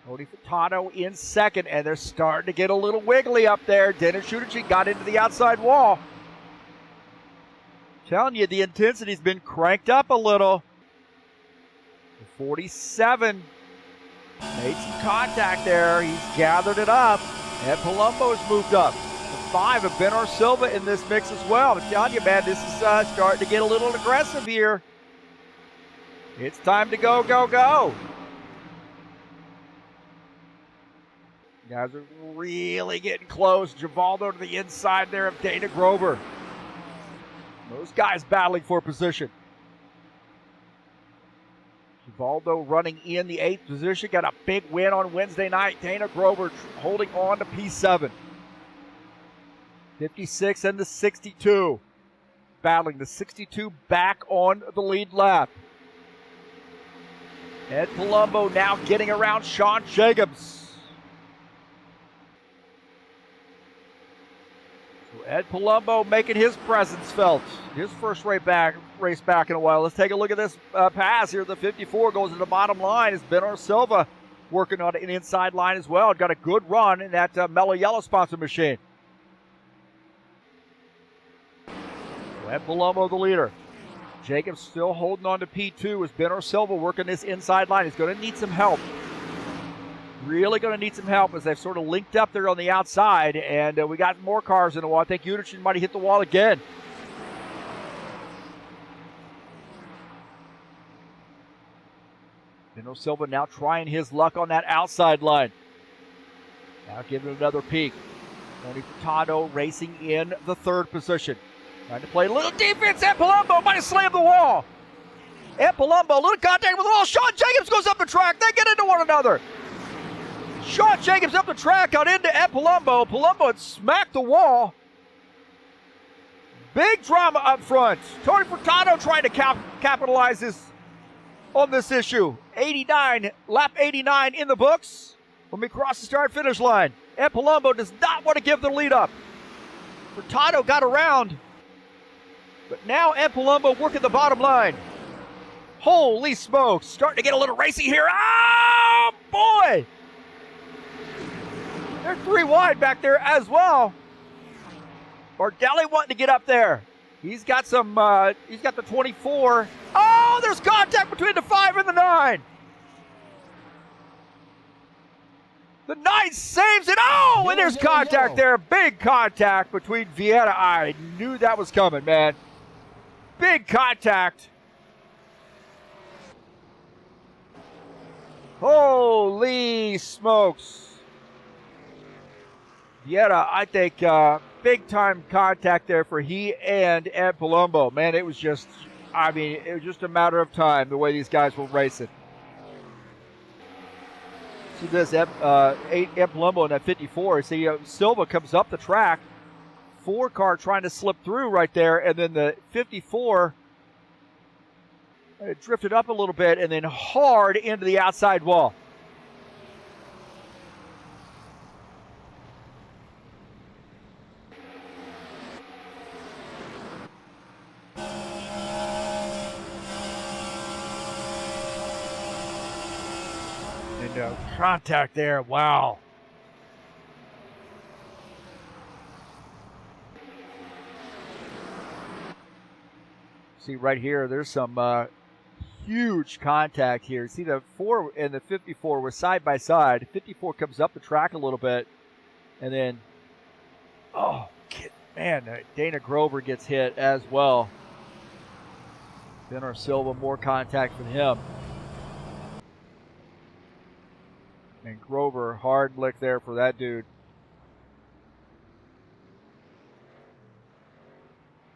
Tony Furtado in second, and they're starting to get a little wiggly up there. Dennis Schuderchi got into the outside wall. Telling you, the intensity's been cranked up a little. The 47 made some contact there. He's gathered it up, and Palumbo's moved up. The 5 of Benor Silva in this mix as well. I'm telling you, man, this is starting to get a little aggressive here. It's time to go, go, go. Guys are really getting close. Givaldo to the inside there of Dana Grover. Those guys battling for position. Givaldo running in the 8th position. Got a big win on Wednesday night. Dana Grover holding on to P7. 56 and the 62. Battling the 62 back on the lead lap. Ed Palumbo now getting around Sean Jacobs. Ed Palumbo making his presence felt. His first race back in a while. Let's take a look at this pass here. The 54 goes to the bottom line. It's Benor Silva working on an inside line as well. Got a good run in that Mellow Yellow sponsor machine. Ed Palumbo the leader. Jacobs still holding on to P2 as Benor Silva working this inside line. He's going to need some help. Really going to need some help as they've sort of linked up there on the outside, and we got more cars in the wall. I think Uderchin might have hit the wall again. Benor Silva now trying his luck on that outside line. Now giving it another peek. Tony Furtado racing in the 3rd position. Trying to play a little defense. Ed Palumbo might have slammed the wall. Ed Palumbo, a little contact with the wall. Sean Jacobs goes up the track. They get into one another. Sean Jacobs up the track, got into Ed Palumbo. Palumbo had smacked the wall. Big drama up front. Tony Furtado trying to capitalize on this issue. 89, lap 89 in the books. When we cross the start-finish line, Ed Palumbo does not want to give the lead up. Furtado got around, but now Ed Palumbo working the bottom line. Holy smokes, starting to get a little racy here. Oh, boy! They're 3 wide back there as well. Bardelli wanting to get up there. He's got some, he's got the 24. Oh, there's contact between the 5 and the 9. The 9 saves it. Oh, and there's contact there. Big contact between Vieira. I knew that was coming, man. Big contact. Holy smokes. Vieira, I think, big-time contact there for he and Ed Palumbo. Man, it was just, I mean, it was just a matter of time the way these guys were racing. See this, Ed Palumbo in that 54. See, Silva comes up the track. 4 car trying to slip through right there, and then the 54 drifted up a little bit and then hard into the outside wall. And contact there, wow. See right here, there's some huge contact here. See the 4 and the 54 were side by side. 54 comes up the track a little bit, and then, oh man, Dana Grover gets hit as well. Benor Silva, more contact from him. And Grover, hard lick there for that dude.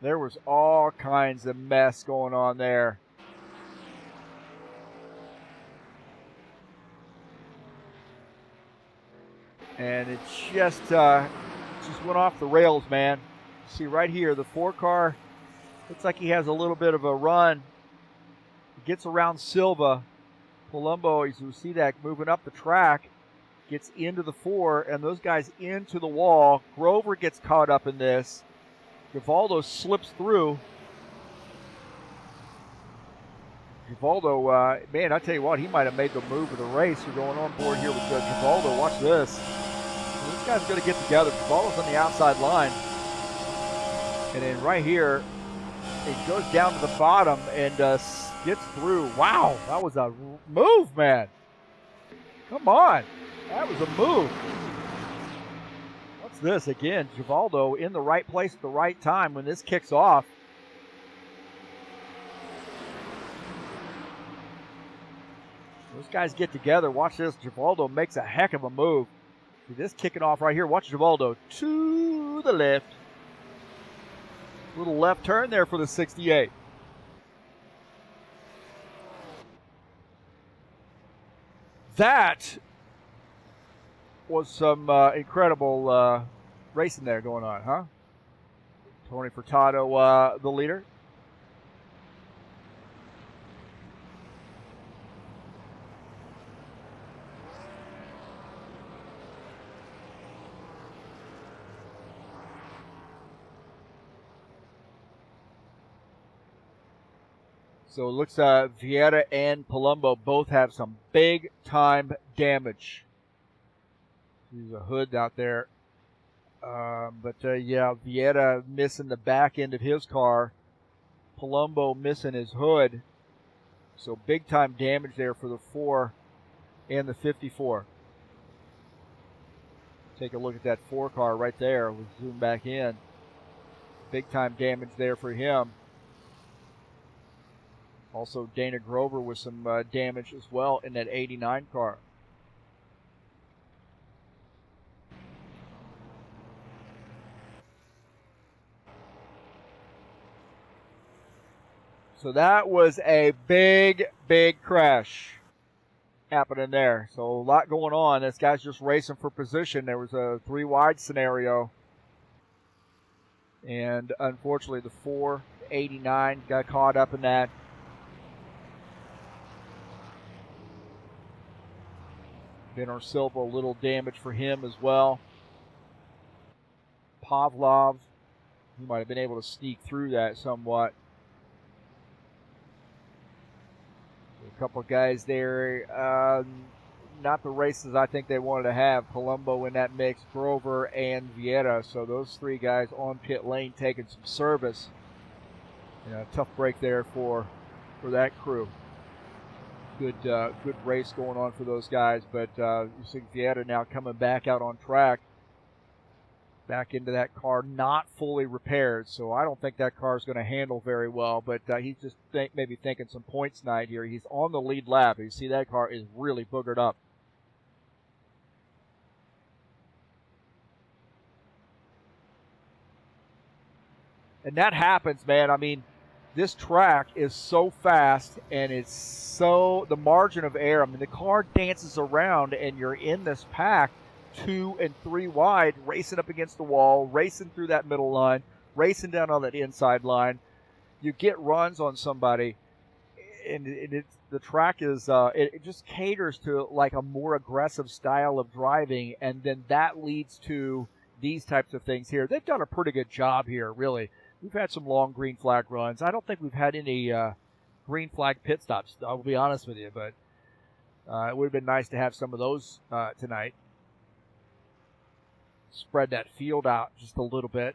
There was all kinds of mess going on there. And it just went off the rails, man. See right here, the 4-car looks like he has a little bit of a run. He gets around Silva. Palumbo, as you see that moving up the track, gets into the 4, and those guys into the wall. Grover gets caught up in this. Givaldo slips through. Givaldo, man, I tell you what, he might have made the move of the race. You're going on board here with Givaldo. Watch this. This guy's going to get together. Givaldo's on the outside line. And then right here, it goes down to the bottom and gets through. Wow, that was a move, man. Come on. That was a move. What's this? Again, Givaldo in the right place at the right time when this kicks off. Those guys get together. Watch this. Givaldo makes a heck of a move. See this kicking off right here. Watch Givaldo to the left. Little left turn there for the 68. That was some incredible racing there going on, huh? Tony Furtado, the leader. So it looks Vieira and Palumbo both have some big time damage. There's a hood out there. Yeah, Vieira missing the back end of his car. Palumbo missing his hood. So big time damage there for the 4 and the 54. Take a look at that 4 car right there. We'll zoom back in. Big time damage there for him. Also, Dana Grover with some damage as well in that 89 car. So that was a big, big crash happening there. So a lot going on. This guy's just racing for position. There was a 3-wide scenario. And unfortunately, the 489 got caught up in that. Benor Silva, a little damage for him as well. Pavlov, he might have been able to sneak through that somewhat. A couple of guys there, not the races I think they wanted to have. Palumbo in that mix, Grover and Vieira. So those 3 guys on pit lane taking some service. Tough break there for that crew. Good race going on for those guys, but you see Vieira now coming back out on track, back into that car, not fully repaired, so I don't think that car is going to handle very well, but he's just maybe thinking some points night here. He's on the lead lap. You see that car is really boogered up. And that happens, man. I mean, this track is so fast, and it's so, the margin of error. I mean, the car dances around, and you're in this pack 2 and 3 wide, racing up against the wall, racing through that middle line, racing down on that inside line. You get runs on somebody, and the track is, it just caters to like a more aggressive style of driving, and then that leads to these types of things here. They've done a pretty good job here, really. We've had some long green flag runs. I don't think we've had any green flag pit stops, I'll be honest with you, but it would have been nice to have some of those tonight. Spread that field out just a little bit.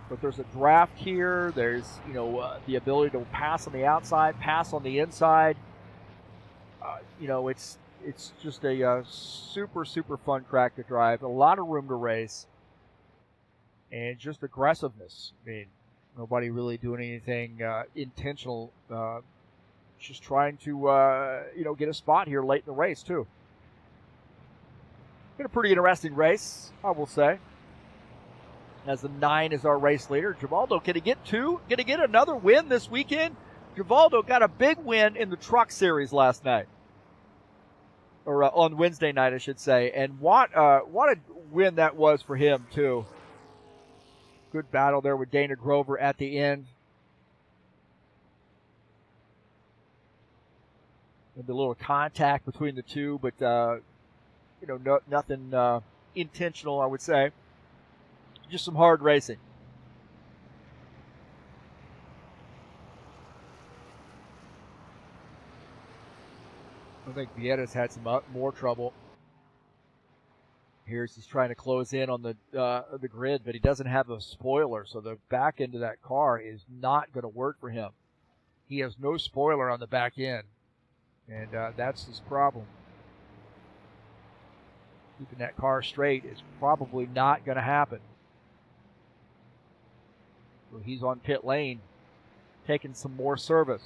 But there's a draft here. There's, the ability to pass on the outside, pass on the inside. It's just a super, super fun track to drive. A lot of room to race. And just aggressiveness. I mean, nobody really doing anything intentional. Just trying to, get a spot here late in the race, too. Been a pretty interesting race, I will say. as the 9 is our race leader. Givaldo, can he get 2? Can he get another win this weekend? Givaldo got a big win in the Truck Series last night. Or on Wednesday night, I should say. And what a win that was for him, too. Good battle there with Dana Grover at the end. And a little contact between the two, but, nothing intentional, I would say. Just some hard racing. I think Vietta's had some more trouble. He's trying to close in on the grid, but he doesn't have a spoiler, so the back end of that car is not going to work for him. He has no spoiler on the back end, and that's his problem. Keeping that car straight is probably not going to happen. So he's on pit lane, taking some more service.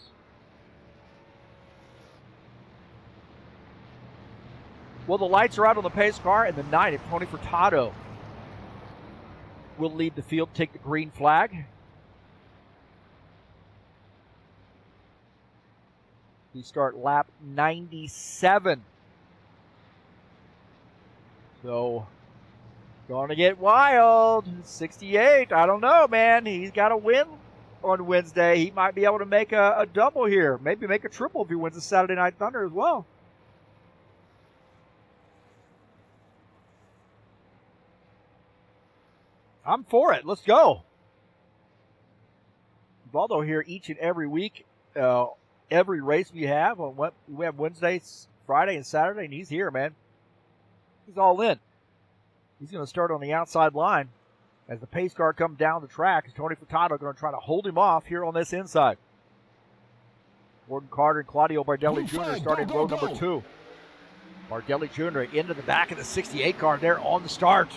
Well, the lights are out on the pace car, and the 9 of Tony Furtado will lead the field, take the green flag. We start lap 97. So, going to get wild. 68, I don't know, man. He's got a win on Wednesday. He might be able to make a double here. Maybe make a triple if he wins the Saturday Night Thunder as well. I'm for it. Let's go. Givaldo here each and every week. Every race we have Wednesday, Friday, and Saturday, and he's here, man. He's all in. He's going to start on the outside line as the pace car comes down the track. Tony Furtado going to try to hold him off here on this inside. Gordon Carter and Claudio Bardelli Jr. starting row number 2. Bardelli Jr. into the back of the 68 car there on the start.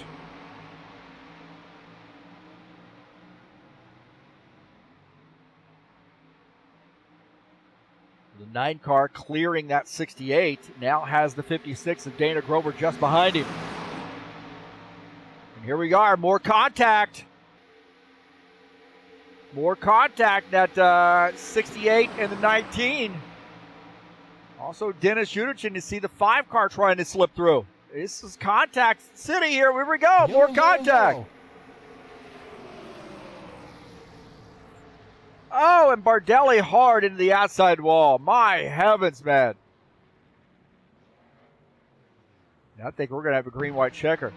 The 9 car clearing that 68 now has the 56 of Dana Grover just behind him. And here we are, more contact. More contact, that 68 and the 19. Also Dennis Udichin, you see the 5 car trying to slip through. This is contact city here. Here we go, more contact. Oh, and Bardelli hard into the outside wall. My heavens, man. I think we're going to have a green-white checker.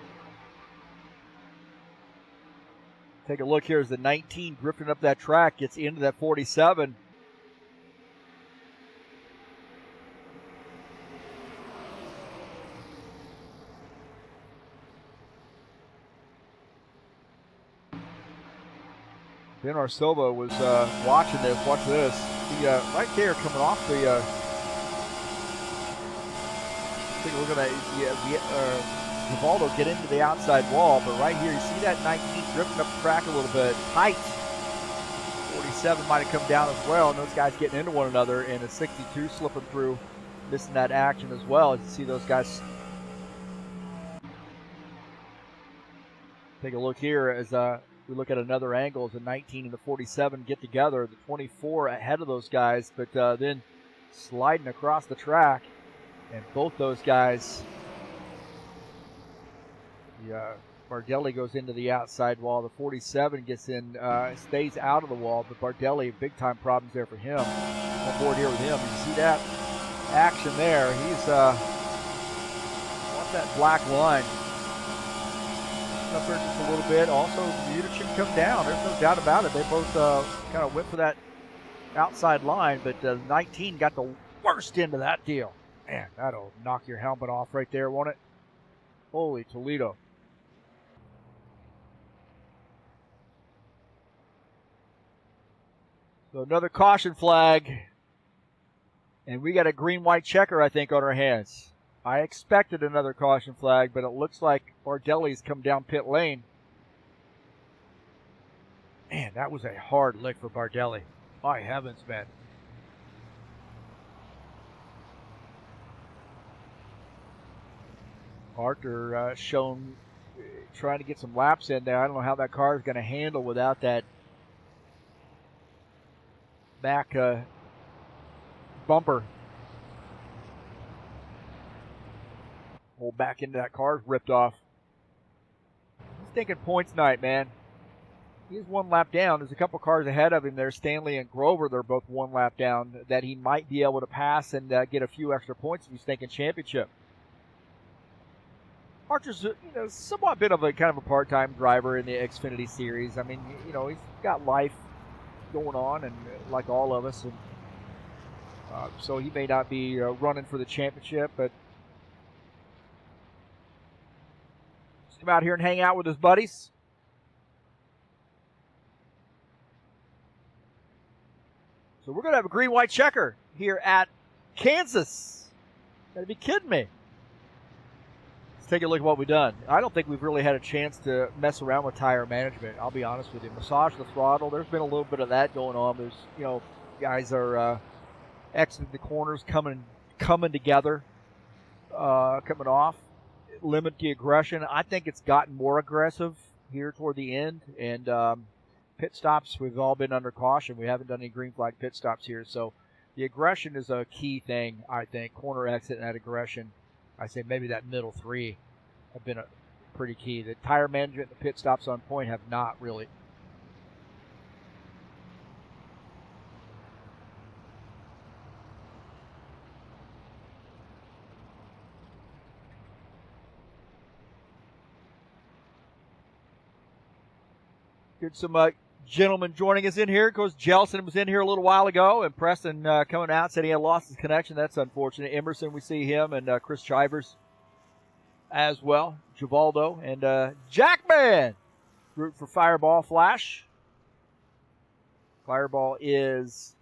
Take a look here as the 19 drifting up that track gets into that 47. Ben Arsilva was watching this. Watch this. He, right there coming off the... take a look at that. Givaldo get into the outside wall, but right here you see that 19 drifting up the track a little bit. Tight. 47 might have come down as well, and those guys getting into one another, and a 62 slipping through, missing that action as well. As you see those guys. Take a look here as we look at another angle as the 19 and the 47 get together. The 24 ahead of those guys, but then sliding across the track. And both those guys, Bardelli goes into the outside wall. The 47 gets in, stays out of the wall, but Bardelli, big time problems there for him. On board here with him. You see that action there. He's, watch that black line. Up there just a little bit. Also, Udichin come down. There's no doubt about it. They both kind of went for that outside line, but 19 got the worst end of that deal. Man, that'll knock your helmet off right there, won't it? Holy Toledo. So another caution flag. And we got a green-white checker, I think, on our hands. I expected another caution flag, but it looks like Bardelli's come down pit lane. Man, that was a hard lick for Bardelli. My heavens, man. Arthur shown trying to get some laps in there. I don't know how that car is going to handle without that back bumper. Whole back into that car is ripped off. He's thinking points night, man. He's one lap down. There's a couple cars ahead of him there. Stanley and Grover, they're both one lap down, that he might be able to pass and get a few extra points if he's thinking championship. Archer's, somewhat bit of a kind of a part-time driver in the Xfinity Series. I mean, he's got life going on, and like all of us, and so he may not be running for the championship, but just come out here and hang out with his buddies. So we're going to have a green-white checker here at Kansas. Gotta be kidding me. Let's take a look at what we've done. I don't think we've really had a chance to mess around with tire management. I'll be honest with you. Massage the throttle. There's been a little bit of that going on. There's, guys are exiting the corners, coming together, coming off. Limit the aggression. I think it's gotten more aggressive here toward the end, and pit stops, we've all been under caution. We haven't done any green flag pit stops here. So the aggression is a key thing, I think. Corner exit and that aggression. I say maybe that middle three have been pretty key. The tire management and the pit stops on point have not really. Good, some gentlemen joining us in here. Of course, Jelson was in here a little while ago, and Preston coming out said he had lost his connection. That's unfortunate. Emerson, we see him, and Chris Chivers as well. Givaldo and Jackman root for Fireball Flash. Fireball is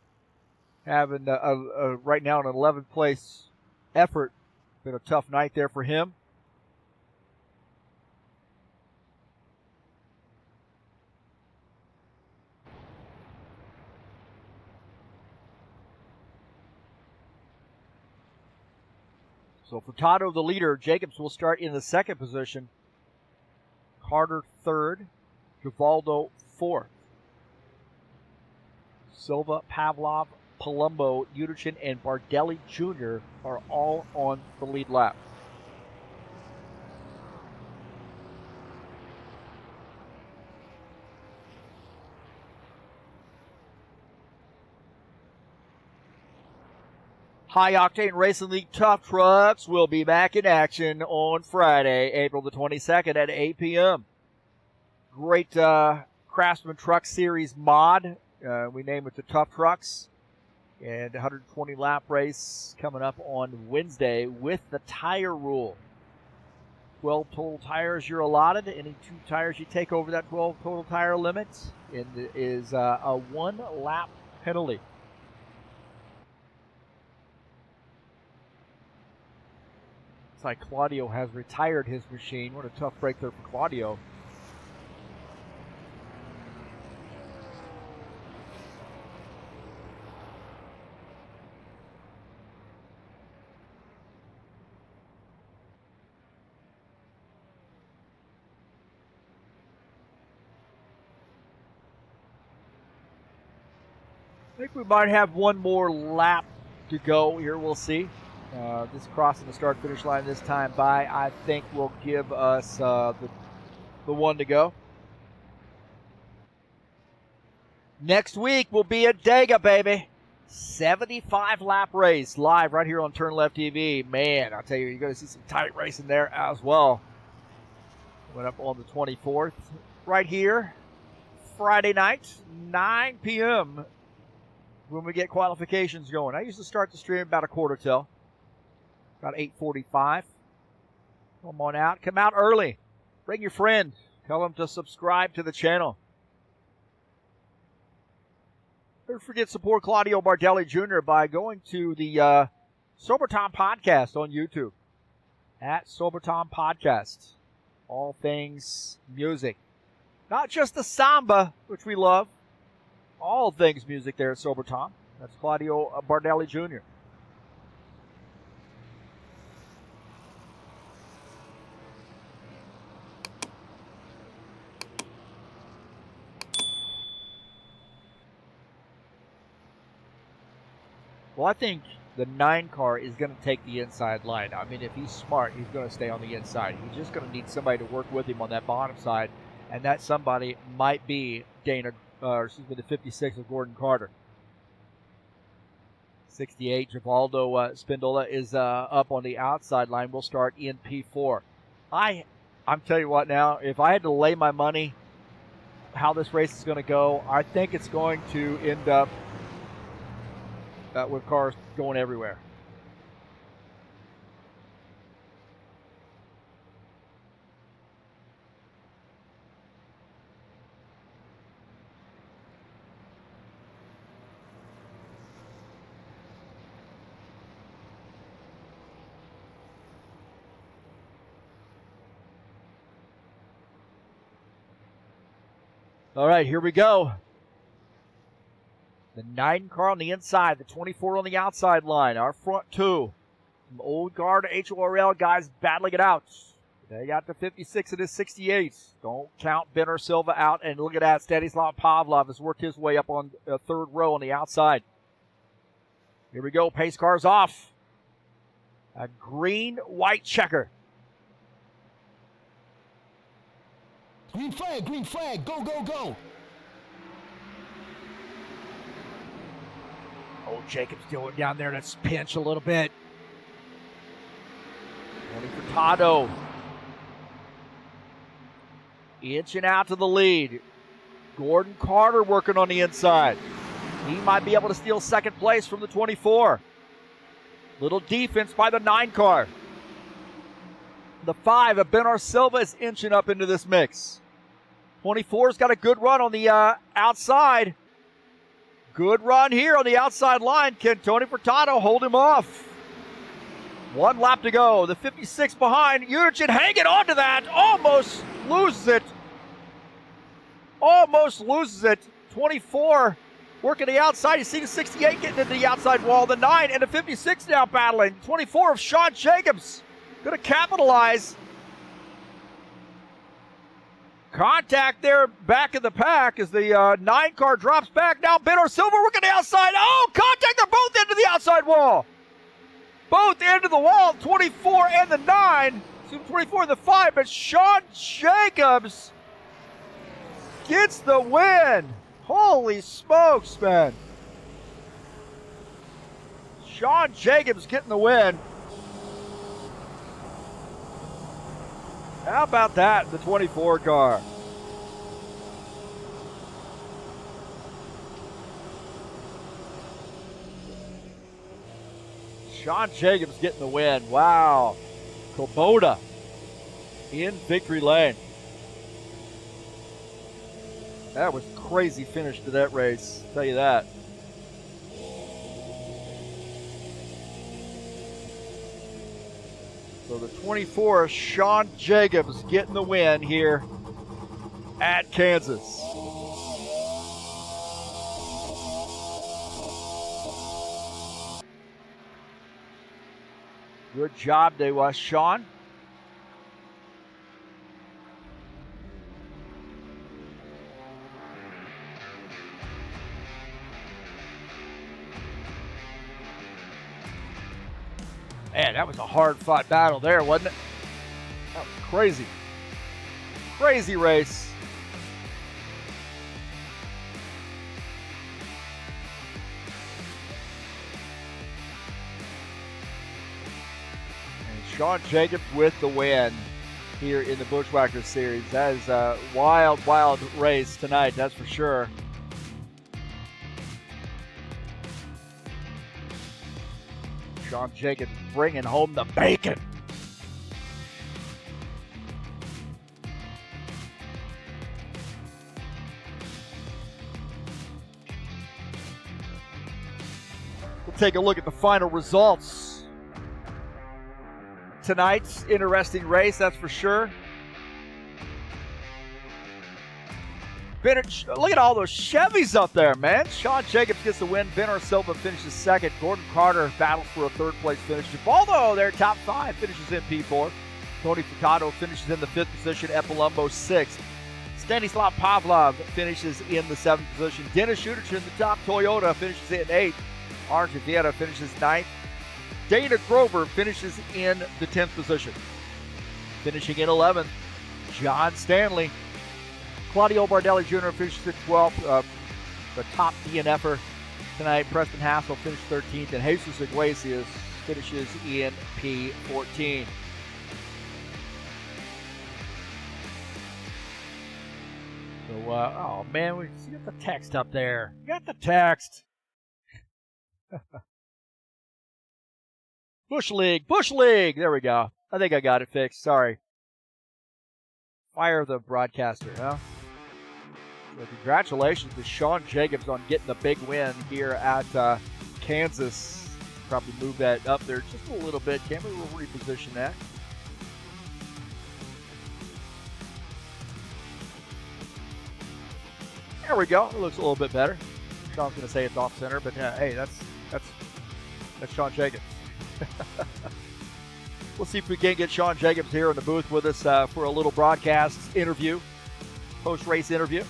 having right now an 11th place effort. Been a tough night there for him. So Furtado, the leader. Jacobs will start in the second position. Carter third. Givaldo fourth. Silva, Pavlov, Palumbo, Uderchin, and Bardelli Jr. are all on the lead lap. High Octane Racing League Tough Trucks will be back in action on Friday, April the 22nd at 8 p.m. Great Craftsman Truck Series mod. We name it the Tough Trucks. And 120 lap race coming up on Wednesday with the tire rule. 12 total tires you're allotted. Any 2 tires you take over that 12 total tire limit is a 1 lap penalty. Like Claudio has retired his machine. What a tough break there for Claudio. I think we might have one more lap to go here. We'll see. This crossing the start-finish line this time by, I think, will give us the one to go. Next week will be at Dega, baby. 75-lap race live right here on TurnLeftTV. Man, I'll tell you, you're going to see some tight racing there as well. Went up on the 24th right here. Friday night, 9 p.m. when we get qualifications going. I used to start the stream about a quarter till. About 8:45. Come on out. Come out early. Bring your friend. Tell them to subscribe to the channel. Don't forget to support Claudio Bardelli Jr. by going to the Sober Tom Podcast on YouTube. At Sober Tom Podcast. All things music. Not just the samba, which we love. All things music there at Sober Tom. That's Claudio Bardelli Jr. Well, I think the 9 car is going to take the inside line. I mean, if he's smart, he's going to stay on the inside. He's just going to need somebody to work with him on that bottom side, and that somebody might be the 56 of Gordon Carter. 68, Givaldo Spindola is up on the outside line. We'll start in P4. I'm telling you what now, if I had to lay my money how this race is going to go, I think it's going to end up with cars going everywhere. All right, here we go. The 9 car on the inside, the 24 on the outside line. Our front 2. Some old guard HORL guys battling it out. They got the 56 and the 68. Don't count Benner Silva out. And look at that. Stanislav Pavlov has worked his way up on the 3rd row on the outside. Here we go. Pace cars off. A green-white checker. Green flag, go, go, go. Oh, Jacobs going down there. Let's pinch a little bit. Tony Furtado. Inching out to the lead. Gordon Carter working on the inside. He might be able to steal 2nd place from the 24. Little defense by the 9 car. The 5 of Benner Silva is inching up into this mix. 24's got a good run on the outside. Good run here on the outside line. Can Tony Furtado hold him off? 1 lap to go. The 56 behind. Yurchin hanging on to that. Almost loses it. Almost loses it. 24 working the outside. You see the 68 getting into the outside wall. The 9 and the 56 now battling. 24 of Sean Jacobs. Going to capitalize. Contact there back in the pack as the 9 car drops back. Now Benner Silva working the outside. Oh, contact. They're both into the outside wall. Both into the wall. 24 and the 9. 24 and the 5. But Sean Jacobs gets the win. Holy smokes, man. Sean Jacobs getting the win. How about that, the 24 car? Sean Jacobs getting the win. Wow. Kubota in victory lane. That was a crazy finish to that race, I'll tell you that. So the 24, Sean Jacobs getting the win here at Kansas. Good job there, Sean. Man, that was a hard-fought battle there, wasn't it? That was crazy. Crazy race. And Sean Jacobs with the win here in the Buschwackers Series. That is a wild, wild race tonight, that's for sure. Sean Jacobs bringing home the bacon. We'll take a look at the final results. Tonight's interesting race, that's for sure. Look at all those Chevys up there, man. Sean Jacobs gets the win. Benner Silva finishes 2nd. Gordon Carter battles for a 3rd place finish. Givaldo, their top 5, finishes in P4. Tony Furtado finishes in the 5th position. Epilumbo 6th. Stanislav Pavlov finishes in the 7th position. Dennis Schuderson, the top Toyota, finishes in 8th. Orange Theater finishes 9th. Dana Grover finishes in the 10th position. Finishing in 11th, John Stanley. Claudio Bardelli Jr. finishes at 12th. The top DNFer tonight, Preston Hassel, finished 13th, and Jesus Iglesias finishes in P14. So, oh man, we got the text up there. You got the text. Bush League. There we go. I think I got it fixed. Sorry. Fire the broadcaster, huh? So congratulations to Sean Jacobs on getting the big win here at Kansas. Probably move that up there just a little bit. Can we reposition that? There we go. It looks a little bit better. Sean's going to say it's off center, but hey, that's Sean Jacobs. We'll see if we can get Sean Jacobs here in the booth with us for a little broadcast interview, post-race interview.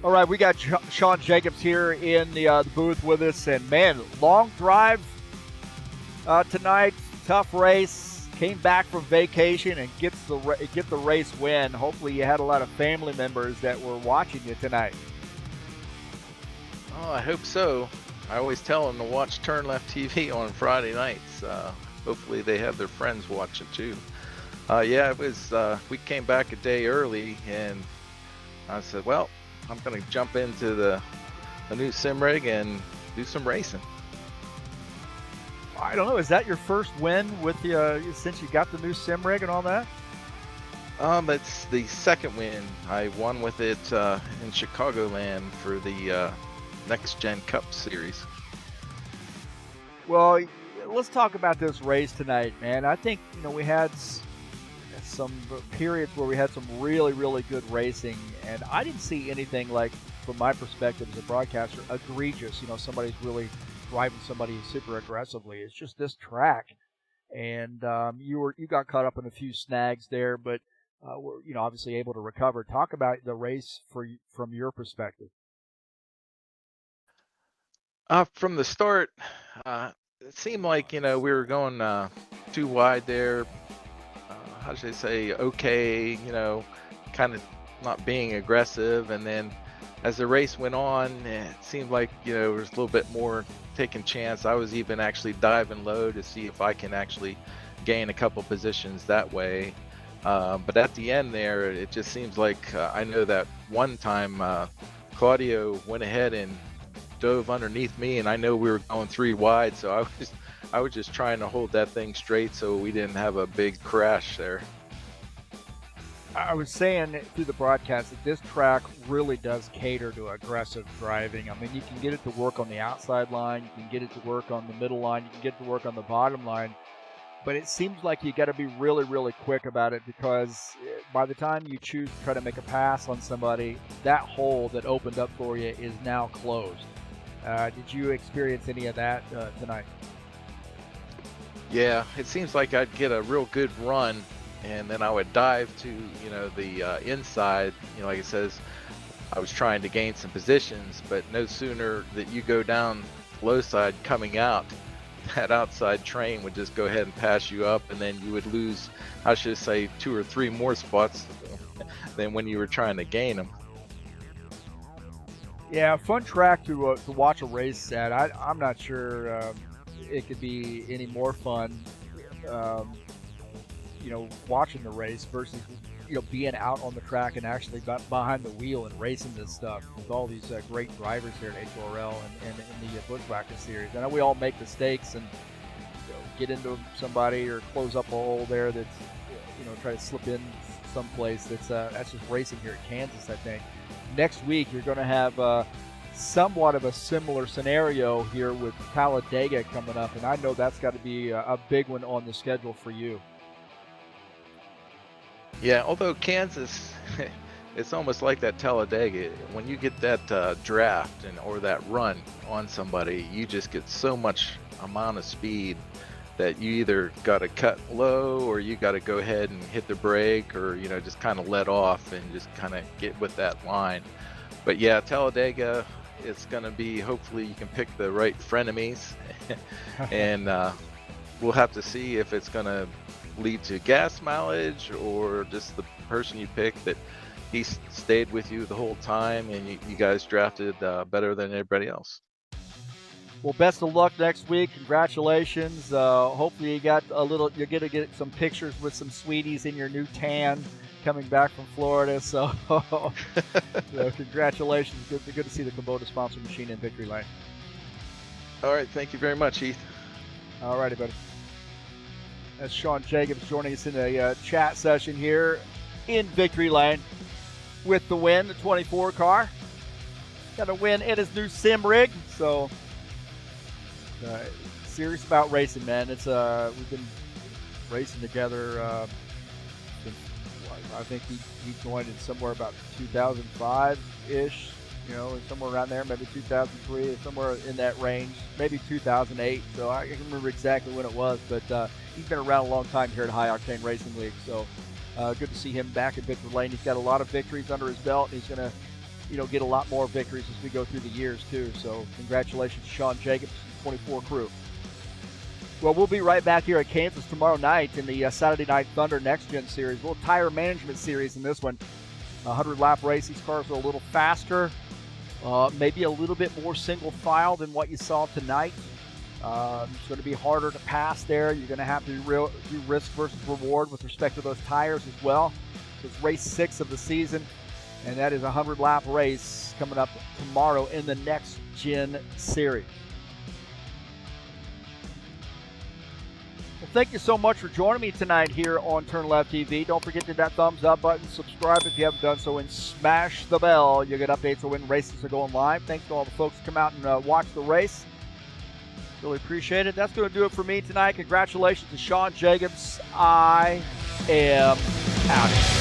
All right, we got Sean Jacobs here in the booth with us, and man, long drive tonight, tough race. Came back from vacation and get the race win. Hopefully, you had a lot of family members that were watching you tonight. Oh, I hope so. I always tell them to watch TurnLeftTV on Friday nights. Hopefully, they have their friends watch it too. Yeah, it was. We came back a day early, and I said, well, I'm going to jump into the new sim rig and do some racing. I don't know. Is that your first win with the since you got the new sim rig and all that? It's the second win. I won with it in Chicagoland for the Next Gen Cup Series. Well, let's talk about this race tonight, man. I think we had some periods where we had some really, really good racing, and I didn't see anything like, from my perspective as a broadcaster, egregious. Somebody's really driving somebody super aggressively. It's just this track, and you got caught up in a few snags there, but were obviously able to recover. Talk about the race from your perspective. From the start, it seemed like we were going too wide there. How should I say, okay, kind of not being aggressive. And then as the race went on, it seemed like, there was a little bit more taking chance. I was even actually diving low to see if I can actually gain a couple positions that way. But at the end there, it just seems like I know that one time Claudio went ahead and dove underneath me, and I know we were going 3 wide, so I was just trying to hold that thing straight so we didn't have a big crash there. I was saying through the broadcast that this track really does cater to aggressive driving. I mean, you can get it to work on the outside line, you can get it to work on the middle line, you can get it to work on the bottom line, but it seems like you got to be really, really quick about it, because by the time you choose to try to make a pass on somebody, that hole that opened up for you is now closed. Did you experience any of that tonight? Yeah, it seems like I'd get a real good run, and then I would dive to, the inside. Like it says, I was trying to gain some positions, but no sooner that you go down the low side coming out, that outside train would just go ahead and pass you up, and then you would lose, I should say, 2 or 3 more spots than when you were trying to gain them. Yeah, fun track to watch a race at. I'm not sure it could be any more fun, watching the race versus, being out on the track and actually behind the wheel and racing this stuff with all these great drivers here at HORL and in the Buschwackers Series. I know we all make mistakes and get into somebody or close up a hole there that's, try to slip in someplace. That's just racing here at Kansas, I think. Next week, you're going to have somewhat of a similar scenario here with Talladega coming up, and I know that's got to be a big one on the schedule for you. Yeah, although Kansas, it's almost like that Talladega. When you get that draft or that run on somebody, you just get so much amount of speed that you either got to cut low or you got to go ahead and hit the brake, or just kind of let off and just kind of get with that line. But yeah, Talladega, it's going to be, hopefully you can pick the right frenemies and we'll have to see if it's going to lead to gas mileage or just the person you pick that he stayed with you the whole time and you guys drafted better than everybody else. Well, best of luck next week. Congratulations. Hopefully you're going to get some pictures with some sweeties in your new tan coming back from Florida. So, congratulations. Good to see the Kubota sponsored machine in victory lane. All right. Thank you very much, Heath. All righty, buddy. That's Sean Jacobs joining us in a chat session here in victory lane with the win, the 24 car. Got a win in his new sim rig. So, serious about racing, man. It's we've been racing together since I think he joined in somewhere about 2005-ish, somewhere around there, maybe 2003, somewhere in that range, maybe 2008. So I can't remember exactly when it was, but he's been around a long time here at High Octane Racing League. So good to see him back at victory lane. He's got a lot of victories under his belt, and he's going to get a lot more victories as we go through the years too. So congratulations to Sean Jacobs, 24 crew. Well, we'll be right back here at Kansas tomorrow night in the Saturday Night Thunder Next Gen Series. A little tire management series in this one. 100-lap race. These cars are a little faster, maybe a little bit more single file than what you saw tonight. It's going to be harder to pass there. You're going to have to do risk versus reward with respect to those tires as well. So it's race 6 of the season, and that is a 100-lap race coming up tomorrow in the Next Gen Series. Well, thank you so much for joining me tonight here on TurnLeftTV. Don't forget to hit that thumbs up button, subscribe if you haven't done so, and smash the bell. You'll get updates on when races are going live. Thanks to all the folks who come out and watch the race. Really appreciate it. That's going to do it for me tonight. Congratulations to Sean Jacobs. I am out.